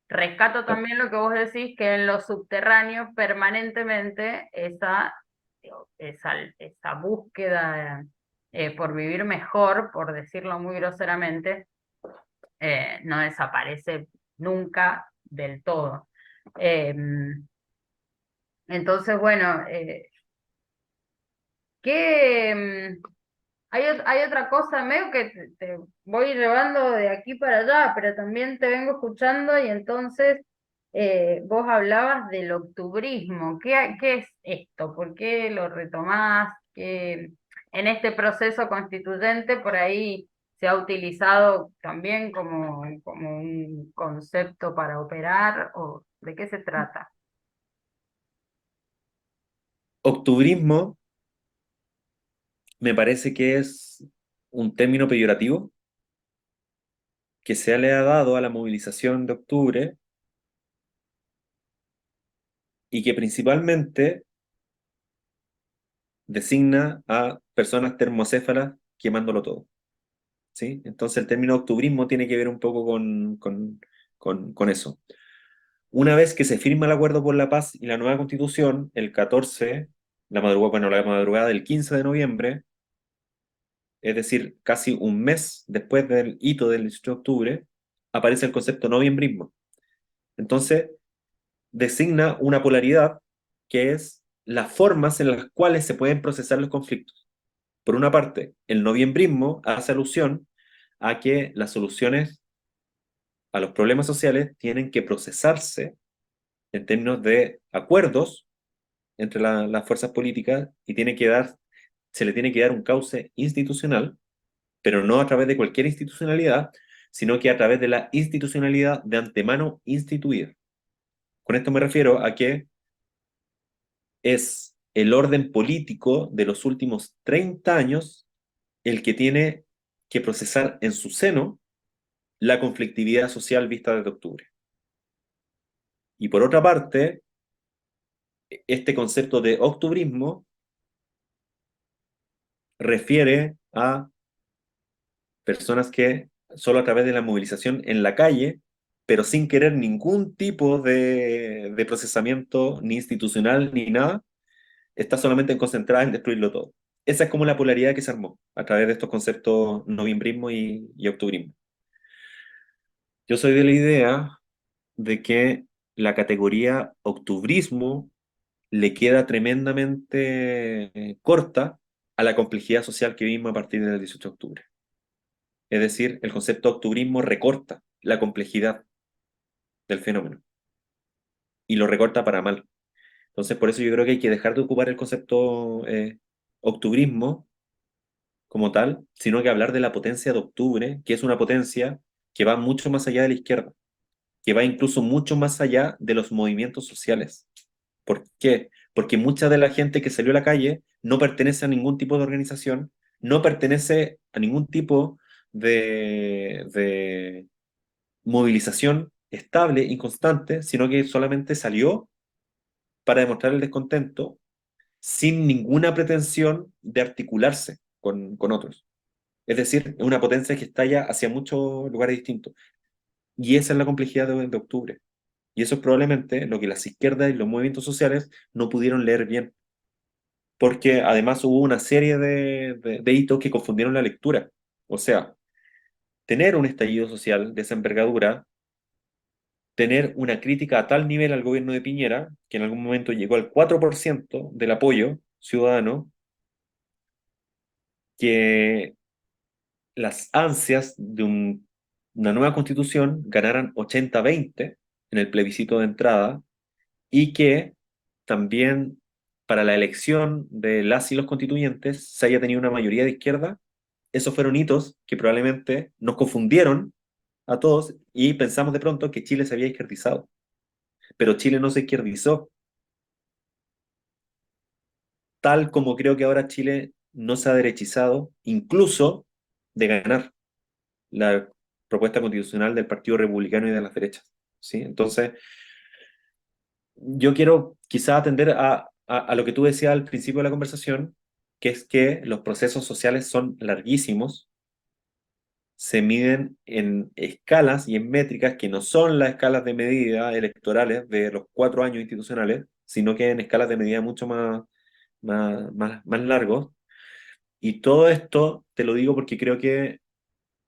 Speaker 1: Rescato también lo que vos decís, que en los subterráneos permanentemente esa búsqueda por vivir mejor, por decirlo muy groseramente, no desaparece nunca del todo. Entonces, bueno, ¿qué, hay otra cosa, medio que te voy llevando de aquí para allá, pero también te vengo escuchando y entonces vos hablabas del octubrismo. ¿Qué es esto? ¿Por qué lo retomás? ¿Qué, en este proceso constituyente por ahí se ha utilizado también como un concepto para operar? ¿O de qué se trata?
Speaker 2: Octubrismo me parece que es un término peyorativo que se le ha dado a la movilización de octubre y que principalmente designa a personas termocéfalas quemándolo todo. ¿Sí? Entonces el término octubrismo tiene que ver un poco con eso. Una vez que se firma el acuerdo por la paz y la nueva constitución, el 14, la madrugada del 15 de noviembre, es decir, casi un mes después del hito del 18 de octubre, aparece el concepto noviembrismo. Entonces, designa una polaridad que es las formas en las cuales se pueden procesar los conflictos. Por una parte, el noviembrismo hace alusión a que las soluciones a los problemas sociales tienen que procesarse en términos de acuerdos entre las fuerzas políticas y se le tiene que dar un cauce institucional, pero no a través de cualquier institucionalidad, sino que a través de la institucionalidad de antemano instituida. Con esto me refiero a que es el orden político de los últimos 30 años el que tiene que procesar en su seno la conflictividad social vista desde octubre. Y por otra parte, este concepto de octubrismo refiere a personas que solo a través de la movilización en la calle, pero sin querer ningún tipo de procesamiento ni institucional ni nada, está solamente concentrada en destruirlo todo. Esa es como la polaridad que se armó a través de estos conceptos noviembrismo y octubrismo. Yo soy de la idea de que la categoría octubrismo le queda tremendamente corta a la complejidad social que vimos a partir del 18 de octubre. Es decir, el concepto octubrismo recorta la complejidad del fenómeno y lo recorta para mal. Entonces, por eso yo creo que hay que dejar de ocupar el concepto octubrismo como tal, sino que hablar de la potencia de octubre, que es una potencia que va mucho más allá de la izquierda, que va incluso mucho más allá de los movimientos sociales. ¿Por qué? Porque mucha de la gente que salió a la calle no pertenece a ningún tipo de organización, no pertenece a ningún tipo de movilización estable y constante, sino que solamente salió para demostrar el descontento sin ninguna pretensión de articularse con otros. Es decir, es una potencia que estalla hacia muchos lugares distintos. Y esa es la complejidad de octubre. Y eso es probablemente lo que las izquierdas y los movimientos sociales no pudieron leer bien, porque además hubo una serie de hitos que confundieron la lectura. O sea, tener un estallido social de esa envergadura, tener una crítica a tal nivel al gobierno de Piñera, que en algún momento llegó al 4% del apoyo ciudadano, que las ansias de una nueva constitución ganaran 80-20 en el plebiscito de entrada y que también para la elección de las y los constituyentes se haya tenido una mayoría de izquierda. Esos fueron hitos que probablemente nos confundieron a todos y pensamos de pronto que Chile se había izquierdizado, pero Chile no se izquierdizó, tal como creo que ahora Chile no se ha derechizado, incluso de ganar la propuesta constitucional del Partido Republicano y de las derechas. ¿Sí? Entonces, yo quiero quizá atender a lo que tú decías al principio de la conversación, que es que los procesos sociales son larguísimos, se miden en escalas y en métricas que no son las escalas de medida electorales de los 4 años institucionales, sino que en escalas de medida mucho más largos. Y todo esto te lo digo porque creo que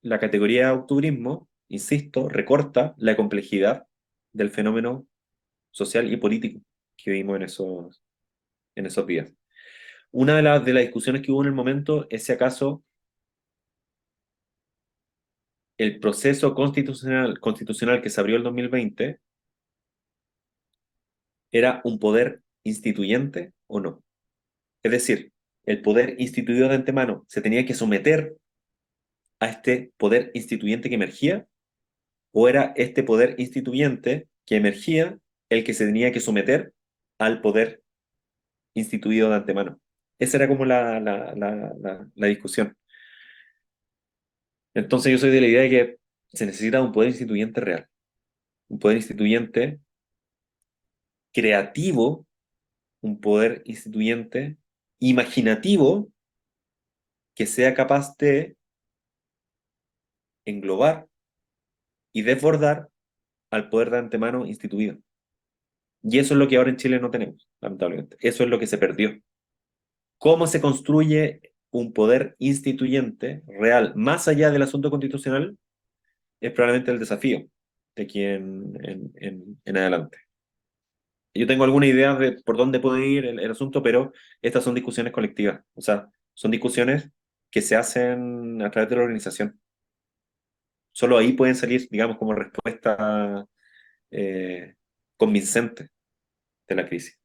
Speaker 2: la categoría octubrismo, insisto, recorta la complejidad del fenómeno social y político que vimos en esos días. Una de las discusiones que hubo en el momento es si acaso el proceso constitucional que se abrió el 2020 era un poder instituyente o no. Es decir, el poder instituido de antemano se tenía que someter a este poder instituyente que emergía, o era este poder instituyente que emergía el que se tenía que someter al poder instituido de antemano. Esa era como la discusión. Entonces yo soy de la idea de que se necesita un poder instituyente real, un poder instituyente creativo, un poder instituyente imaginativo que sea capaz de englobar y desbordar al poder de antemano instituido. Y eso es lo que ahora en Chile no tenemos, lamentablemente. Eso es lo que se perdió. ¿Cómo se construye un poder instituyente real más allá del asunto constitucional? Es probablemente el desafío de aquí en adelante. Yo tengo alguna idea de por dónde puede ir el asunto, pero estas son discusiones colectivas. O sea, son discusiones que se hacen a través de la organización. Solo ahí pueden salir, digamos, como respuesta eh, convincente de la crisis.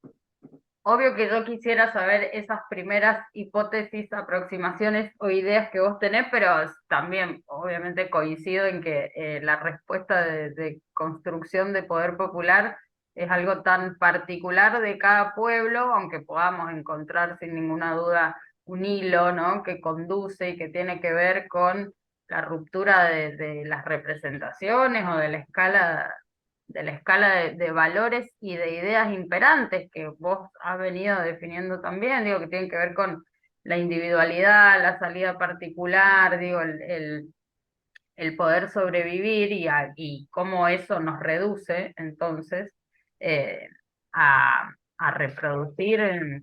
Speaker 1: Obvio que yo quisiera saber esas primeras hipótesis, aproximaciones o ideas que vos tenés, pero también obviamente coincido en que la respuesta de construcción de poder popular es algo tan particular de cada pueblo, aunque podamos encontrar sin ninguna duda un hilo, ¿no? Que conduce y que tiene que ver con la ruptura de las representaciones o de la escala de valores y de ideas imperantes que vos has venido definiendo también, digo, que tienen que ver con la individualidad, la salida particular, digo, el poder sobrevivir y cómo eso nos reduce entonces eh, a, a reproducir.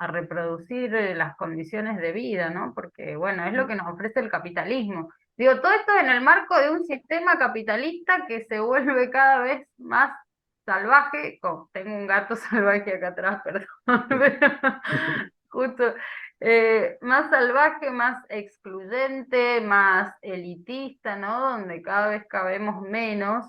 Speaker 1: Las condiciones de vida, ¿no? Porque, bueno, es lo que nos ofrece el capitalismo. Digo, todo esto en el marco de un sistema capitalista que se vuelve cada vez más salvaje. Tengo un gato salvaje acá atrás, perdón, pero justo, más salvaje, más excluyente, más elitista, ¿no? Donde cada vez cabemos menos.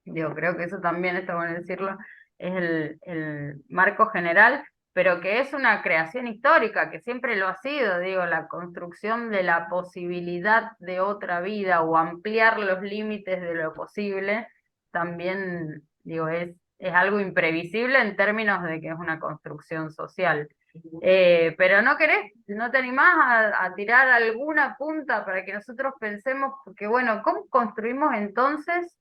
Speaker 1: Digo, creo que eso también está bueno decirlo, es el marco general, pero que es una creación histórica, que siempre lo ha sido, digo, la construcción de la posibilidad de otra vida o ampliar los límites de lo posible, también, digo, es algo imprevisible en términos de que es una construcción social. Pero no querés, no te animás a tirar alguna punta para que nosotros pensemos, porque bueno, ¿cómo construimos entonces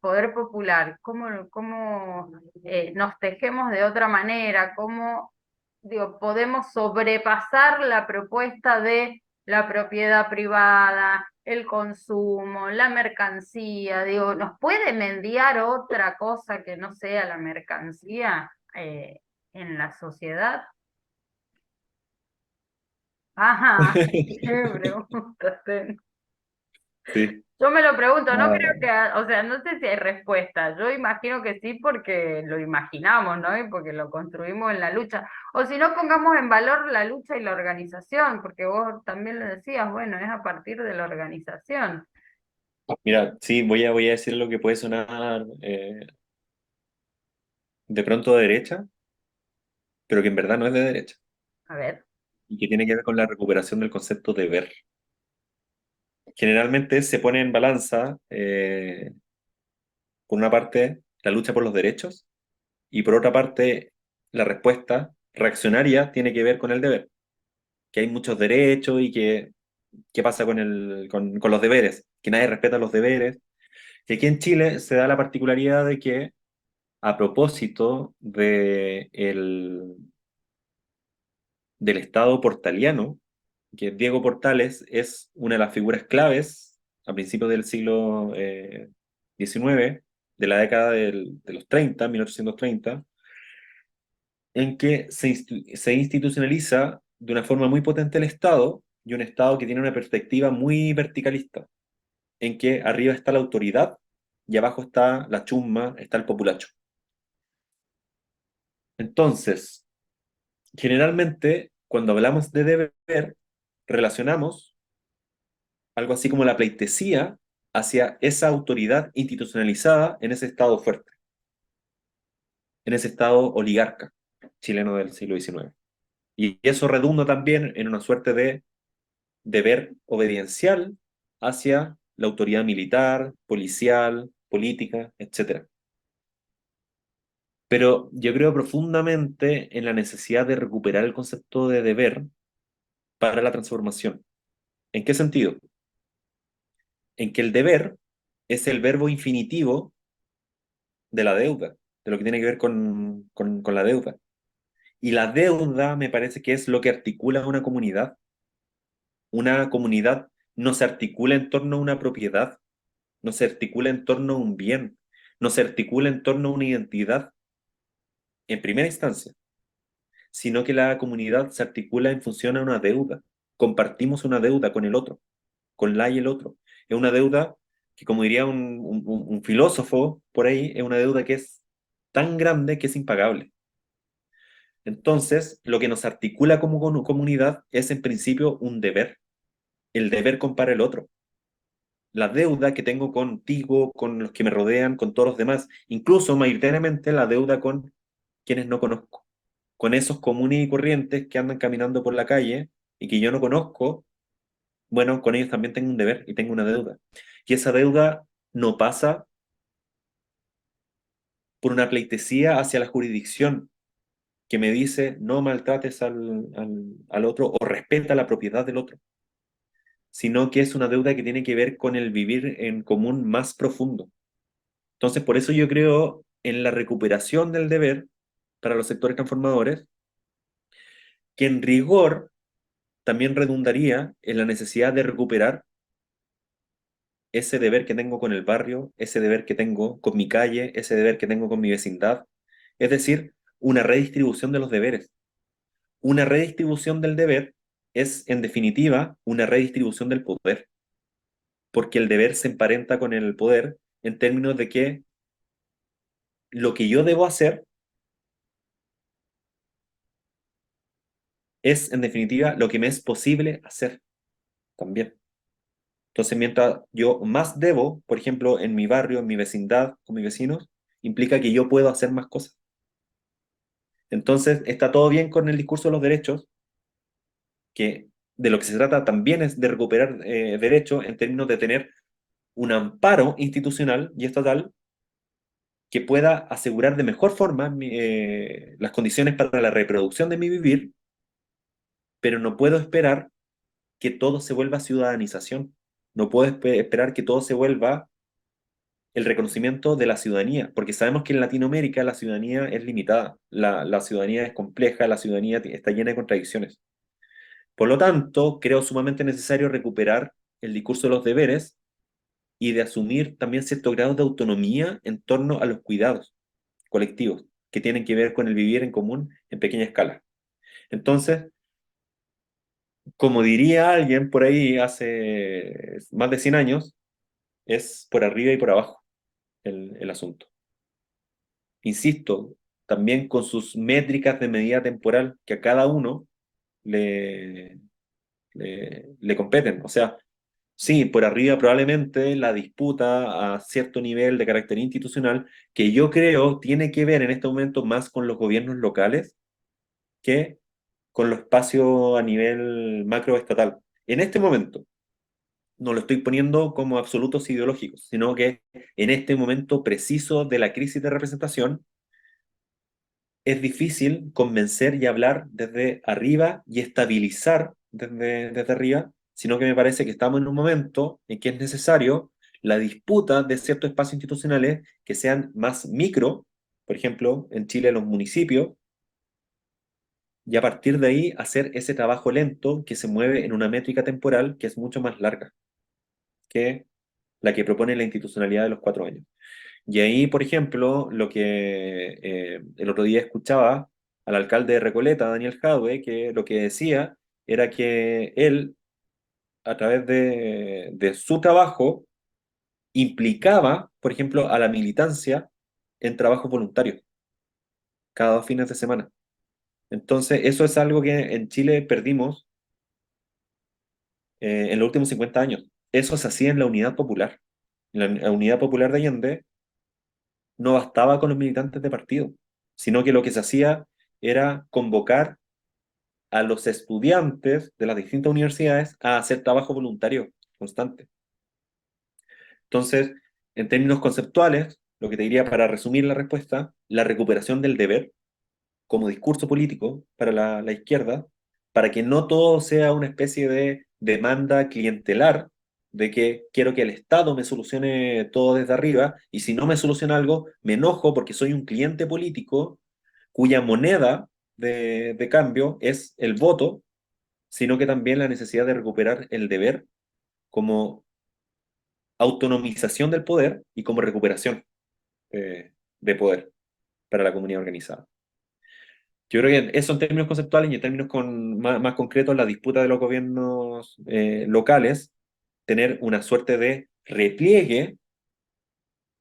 Speaker 1: poder popular? ¿Cómo nos tejemos de otra manera? ¿Cómo, digo, podemos sobrepasar la propuesta de la propiedad privada, el consumo, la mercancía? Digo, ¿nos puede mendiar otra cosa que no sea la mercancía en la sociedad? Ajá, qué pregunta tengo.
Speaker 2: Sí.
Speaker 1: Yo me lo pregunto, no creo
Speaker 2: Ah,
Speaker 1: que, o sea, no sé si hay respuesta. Yo imagino que sí porque lo imaginamos, ¿no? Y porque lo construimos en la lucha. O si no, pongamos en valor la lucha y la organización, porque vos también lo decías, bueno, es a partir de la organización.
Speaker 2: mira, sí, voy a decir lo que puede sonar de pronto de derecha, pero que en verdad no es de derecha,
Speaker 1: A ver,
Speaker 2: y que tiene que ver con la recuperación del concepto de deber. Generalmente se pone en balanza, por una parte, la lucha por los derechos, y por otra parte, la respuesta reaccionaria tiene que ver con el deber, que hay muchos derechos y que qué pasa con los deberes, que nadie respeta los deberes. Y aquí en Chile se da la particularidad de que, a propósito del Estado portaliano, que Diego Portales es una de las figuras claves a principios del siglo XIX, de la década de los 30, 1830, en que se institucionaliza de una forma muy potente el Estado, y un Estado que tiene una perspectiva muy verticalista, en que arriba está la autoridad y abajo está la chusma, está el populacho. Entonces, generalmente, cuando hablamos de deber, relacionamos algo así como la pleitesía hacia esa autoridad institucionalizada en ese Estado fuerte, en ese Estado oligarca chileno del siglo XIX. Y eso redunda también en una suerte de deber obediencial hacia la autoridad militar, policial, política, etcétera. Pero yo creo profundamente en la necesidad de recuperar el concepto de deber para la transformación. ¿En qué sentido? En que el deber es el verbo infinitivo de la deuda, de lo que tiene que ver con la deuda. Y la deuda me parece que es lo que articula una comunidad. Una comunidad no se articula en torno a una propiedad, no se articula en torno a un bien, no se articula en torno a una identidad en primera instancia, sino que la comunidad se articula en función a una deuda. Compartimos una deuda con el otro, con la y el otro. Es una deuda que, como diría un filósofo por ahí, es una deuda que es tan grande que es impagable. Entonces, lo que nos articula como comunidad es en principio un deber, el deber con para el otro. La deuda que tengo contigo, con los que me rodean, con todos los demás, incluso mayoritariamente la deuda con quienes no conozco, con esos comunes y corrientes que andan caminando por la calle y que yo no conozco. Bueno, con ellos también tengo un deber y tengo una deuda. Y esa deuda no pasa por una pleitesía hacia la jurisdicción que me dice no maltrates al otro o respeta la propiedad del otro, sino que es una deuda que tiene que ver con el vivir en común más profundo. Entonces, por eso yo creo en la recuperación del deber para los sectores transformadores, que en rigor también redundaría en la necesidad de recuperar ese deber que tengo con el barrio, ese deber que tengo con mi calle, ese deber que tengo con mi vecindad. Es decir, una redistribución de los deberes. Una redistribución del deber es, en definitiva, una redistribución del poder, porque el deber se emparenta con el poder en términos de que lo que yo debo hacer es, en definitiva, lo que me es posible hacer también. Entonces, mientras yo más debo, por ejemplo, en mi barrio, en mi vecindad, con mis vecinos, implica que yo puedo hacer más cosas. Entonces, está todo bien con el discurso de los derechos, que de lo que se trata también es de recuperar derechos en términos de tener un amparo institucional y estatal que pueda asegurar de mejor forma las condiciones para la reproducción de mi vivir, pero no puedo esperar que todo se vuelva ciudadanización. No puedo esperar que todo se vuelva el reconocimiento de la ciudadanía, porque sabemos que en Latinoamérica la ciudadanía es limitada, la ciudadanía es compleja, la ciudadanía está llena de contradicciones. Por lo tanto, creo sumamente necesario recuperar el discurso de los deberes y de asumir también cierto grado de autonomía en torno a los cuidados colectivos que tienen que ver con el vivir en común en pequeña escala. Entonces, como diría alguien por ahí hace más de 100 años, es por arriba y por abajo el asunto. Insisto, también con sus métricas de medida temporal que a cada uno le, le competen. O sea, sí, por arriba probablemente la disputa a cierto nivel de carácter institucional, que yo creo tiene que ver en este momento más con los gobiernos locales que con los espacios a nivel macroestatal. En este momento, no lo estoy poniendo como absolutos ideológicos, sino que en este momento preciso de la crisis de representación, es difícil convencer y hablar desde arriba y estabilizar desde arriba, sino que me parece que estamos en un momento en que es necesario la disputa de ciertos espacios institucionales que sean más micro, por ejemplo, en Chile los municipios, y a partir de ahí hacer ese trabajo lento que se mueve en una métrica temporal que es mucho más larga que la que propone la institucionalidad de los 4 años. Y ahí, por ejemplo, lo que el otro día escuchaba al alcalde de Recoleta, Daniel Jadwe, que lo que decía era que él, a través de su trabajo, implicaba, por ejemplo, a la militancia en trabajos voluntarios, cada 2 fines de semana. Entonces, eso es algo que en Chile perdimos en los últimos 50 años. Eso se hacía en la Unidad Popular. En la Unidad Popular de Allende no bastaba con los militantes de partido, sino que lo que se hacía era convocar a los estudiantes de las distintas universidades a hacer trabajo voluntario constante. Entonces, en términos conceptuales, lo que te diría para resumir la respuesta, la recuperación del deber como discurso político para la izquierda, para que no todo sea una especie de demanda clientelar de que quiero que el Estado me solucione todo desde arriba y si no me soluciona algo, me enojo porque soy un cliente político cuya moneda de cambio es el voto, sino que también la necesidad de recuperar el deber como autonomización del poder y como recuperación de poder para la comunidad organizada. Yo creo que eso en términos conceptuales y en términos más concretos, la disputa de los gobiernos locales, tener una suerte de repliegue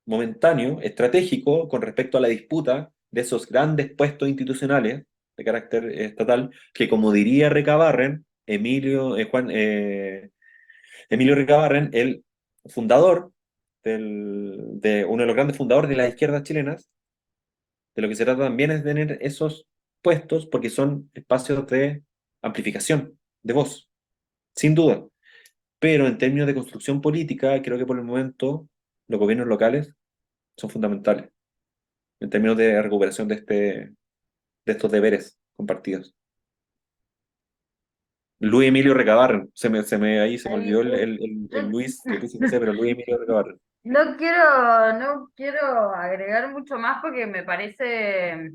Speaker 2: momentáneo, estratégico, con respecto a la disputa de esos grandes puestos institucionales de carácter estatal, que como diría Recabarren, Emilio Recabarren, el fundador de uno de los grandes fundadores de las izquierdas chilenas, de lo que se trata también es de tener esos puestos porque son espacios de amplificación, de voz, sin duda. Pero en términos de construcción política, creo que por el momento los gobiernos locales son fundamentales en términos de recuperación de estos deberes compartidos. Luis Emilio Recabarren, ahí se me
Speaker 1: Ahí,
Speaker 2: olvidó el Luis, le puse José, pero Luis Emilio Recabarren.
Speaker 1: no quiero agregar mucho más porque me parece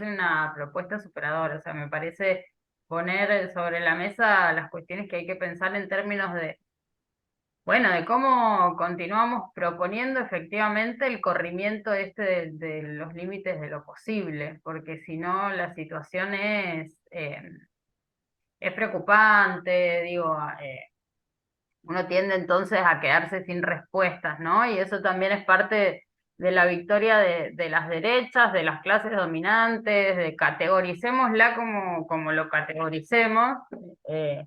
Speaker 1: una propuesta superadora, o sea, me parece poner sobre la mesa las cuestiones que hay que pensar en términos de, bueno, de cómo continuamos proponiendo efectivamente el corrimiento este de los límites de lo posible, porque si no la situación es preocupante, digo, uno tiende entonces a quedarse sin respuestas, ¿no? Y eso también es parte de la victoria de las derechas, de las clases dominantes, de categoricémosla como lo categoricemos, eh,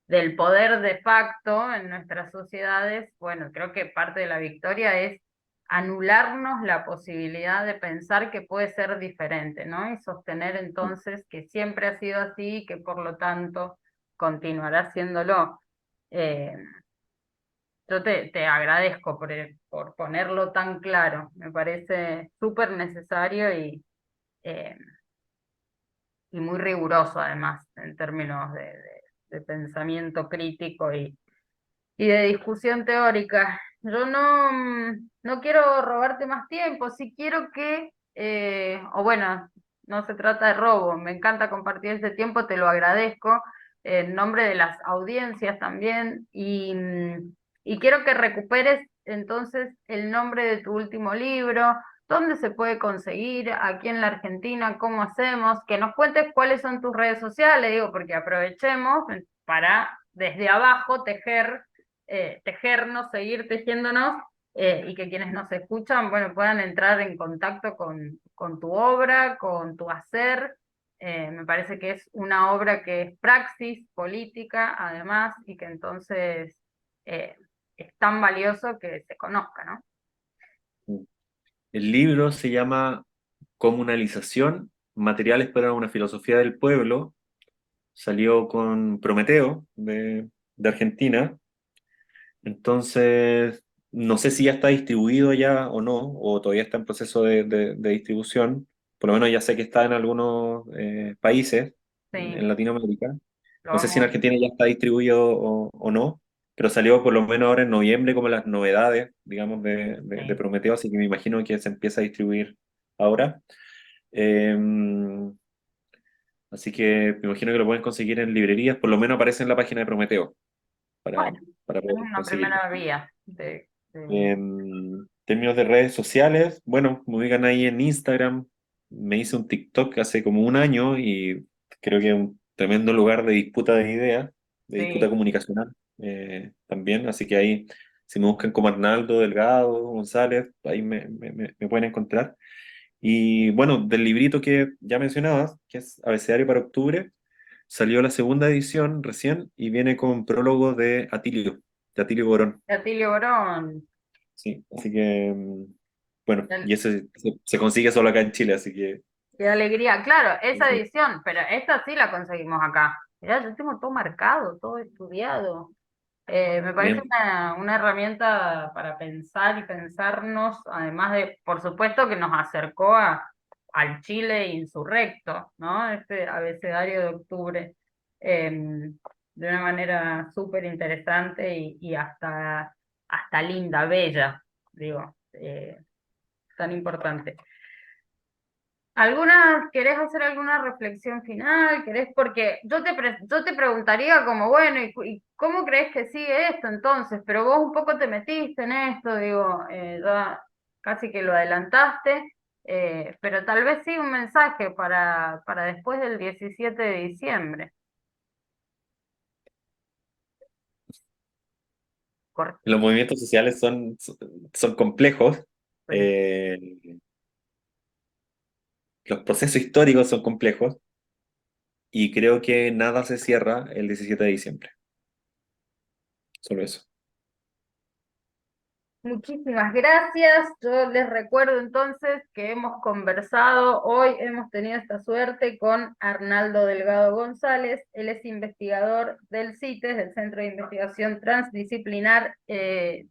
Speaker 1: del poder de facto en nuestras sociedades. Bueno, creo que parte de la victoria es anularnos la posibilidad de pensar que puede ser diferente, ¿no? Y sostener entonces que siempre ha sido así y que por lo tanto continuará siéndolo. Eh, yo te agradezco por ponerlo tan claro. Me parece súper necesario eh, y muy riguroso además en términos de pensamiento crítico y de discusión teórica. Yo no, no quiero robarte más tiempo, sí quiero que, o bueno, no se trata de robo, me encanta compartir este tiempo, te lo agradezco, en nombre de las audiencias también, y quiero que recuperes entonces el nombre de tu último libro, dónde se puede conseguir, aquí en la Argentina, cómo hacemos, que nos cuentes cuáles son tus redes sociales, digo, porque aprovechemos para desde abajo tejernos, seguir tejiéndonos, y que quienes nos escuchan, bueno, puedan entrar en contacto con tu obra, con tu hacer. Me parece que es una obra que es praxis política, además, y que entonces eh, es tan valioso que se conozca, ¿no?
Speaker 2: El libro se llama Comunalización, Materiales para una Filosofía del Pueblo. Salió con Prometeo de Argentina. Entonces, no sé si ya está distribuido ya o no, o todavía está en proceso de distribución. Por lo menos ya sé que está en algunos países en
Speaker 1: Sí,
Speaker 2: Latinoamérica.
Speaker 1: lo
Speaker 2: No sé si en
Speaker 1: vamos.
Speaker 2: Argentina ya está distribuido o no, pero salió por lo menos ahora en noviembre como las novedades, digamos, de
Speaker 1: Sí.
Speaker 2: Prometeo, así que me imagino que se empieza a distribuir ahora. Eh, Así que me imagino que lo pueden conseguir en librerías, por lo menos aparece en la página de Prometeo para,
Speaker 1: Bueno,
Speaker 2: para
Speaker 1: es
Speaker 2: poder
Speaker 1: una
Speaker 2: conseguirlo.
Speaker 1: primera vía
Speaker 2: En términos de redes sociales, bueno, me ubican ahí en Instagram. Me hice un TikTok hace como un año y creo que es un tremendo lugar de disputa de ideas, de disputa
Speaker 1: sí.
Speaker 2: comunicacional también. Así que ahí, si me buscan como Arnaldo Delgado González, ahí me pueden encontrar. Y bueno, del librito que ya mencionabas, que es Abecedario para Octubre, salió la segunda edición recién y viene con prólogo de Atilio Borón.
Speaker 1: Atilio Borón.
Speaker 2: Sí, así que, bueno, y ese se consigue solo acá en Chile, así que,
Speaker 1: Qué alegría. Claro, esa
Speaker 2: sí,
Speaker 1: edición, pero esta sí la conseguimos acá. Mirá, yo tengo todo marcado, todo estudiado. Me parece
Speaker 2: bien.
Speaker 1: una herramienta para pensar y pensarnos, además de, por supuesto, que nos acercó al Chile insurrecto, ¿no? Este abecedario de octubre, de una manera súper interesante y hasta linda, bella, digo, tan importante. ¿Querés hacer alguna reflexión final? ¿Querés? Porque yo te preguntaría como, bueno, ¿y cómo crees que sigue esto entonces? Pero vos un poco te metiste en esto, digo, ya casi que lo adelantaste, pero tal vez sí un mensaje para después del 17 de diciembre.
Speaker 2: Los
Speaker 1: Cortito,
Speaker 2: movimientos sociales son complejos,
Speaker 1: sí.
Speaker 2: eh, los procesos históricos son complejos y creo que nada se cierra el 17 de diciembre, solo eso.
Speaker 1: Muchísimas gracias. Yo les recuerdo entonces que hemos conversado, hoy hemos tenido esta suerte con Arnaldo Delgado González. Él es investigador del CITES, del Centro de Investigación Transdisciplinar en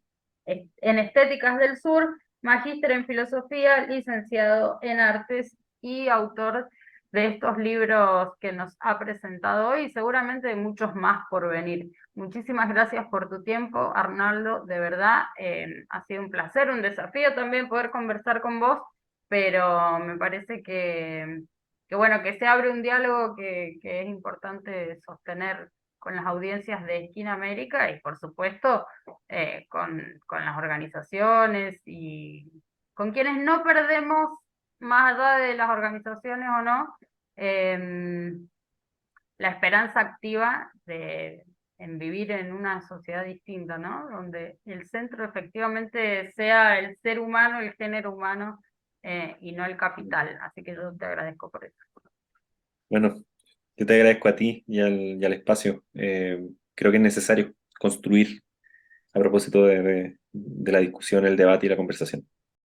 Speaker 1: Estéticas del Sur, magíster en filosofía, licenciado en artes y autor de estos libros que nos ha presentado hoy y seguramente de muchos más por venir. Muchísimas gracias por tu tiempo, Arnaldo. De verdad, ha sido un placer, un desafío también poder conversar con vos, pero me parece que bueno, que se abre un diálogo que es importante sostener con las audiencias de Esquina América y por supuesto con las organizaciones y con quienes no perdemos, más allá de las organizaciones o no, em, la esperanza activa en vivir en una sociedad distinta, ¿no? Donde el centro efectivamente sea el ser humano, el género humano, y no el capital. Así que yo te agradezco por eso.
Speaker 2: Bueno, yo te agradezco a ti y al espacio. Creo que es necesario construir a propósito de la discusión, el debate y la conversación.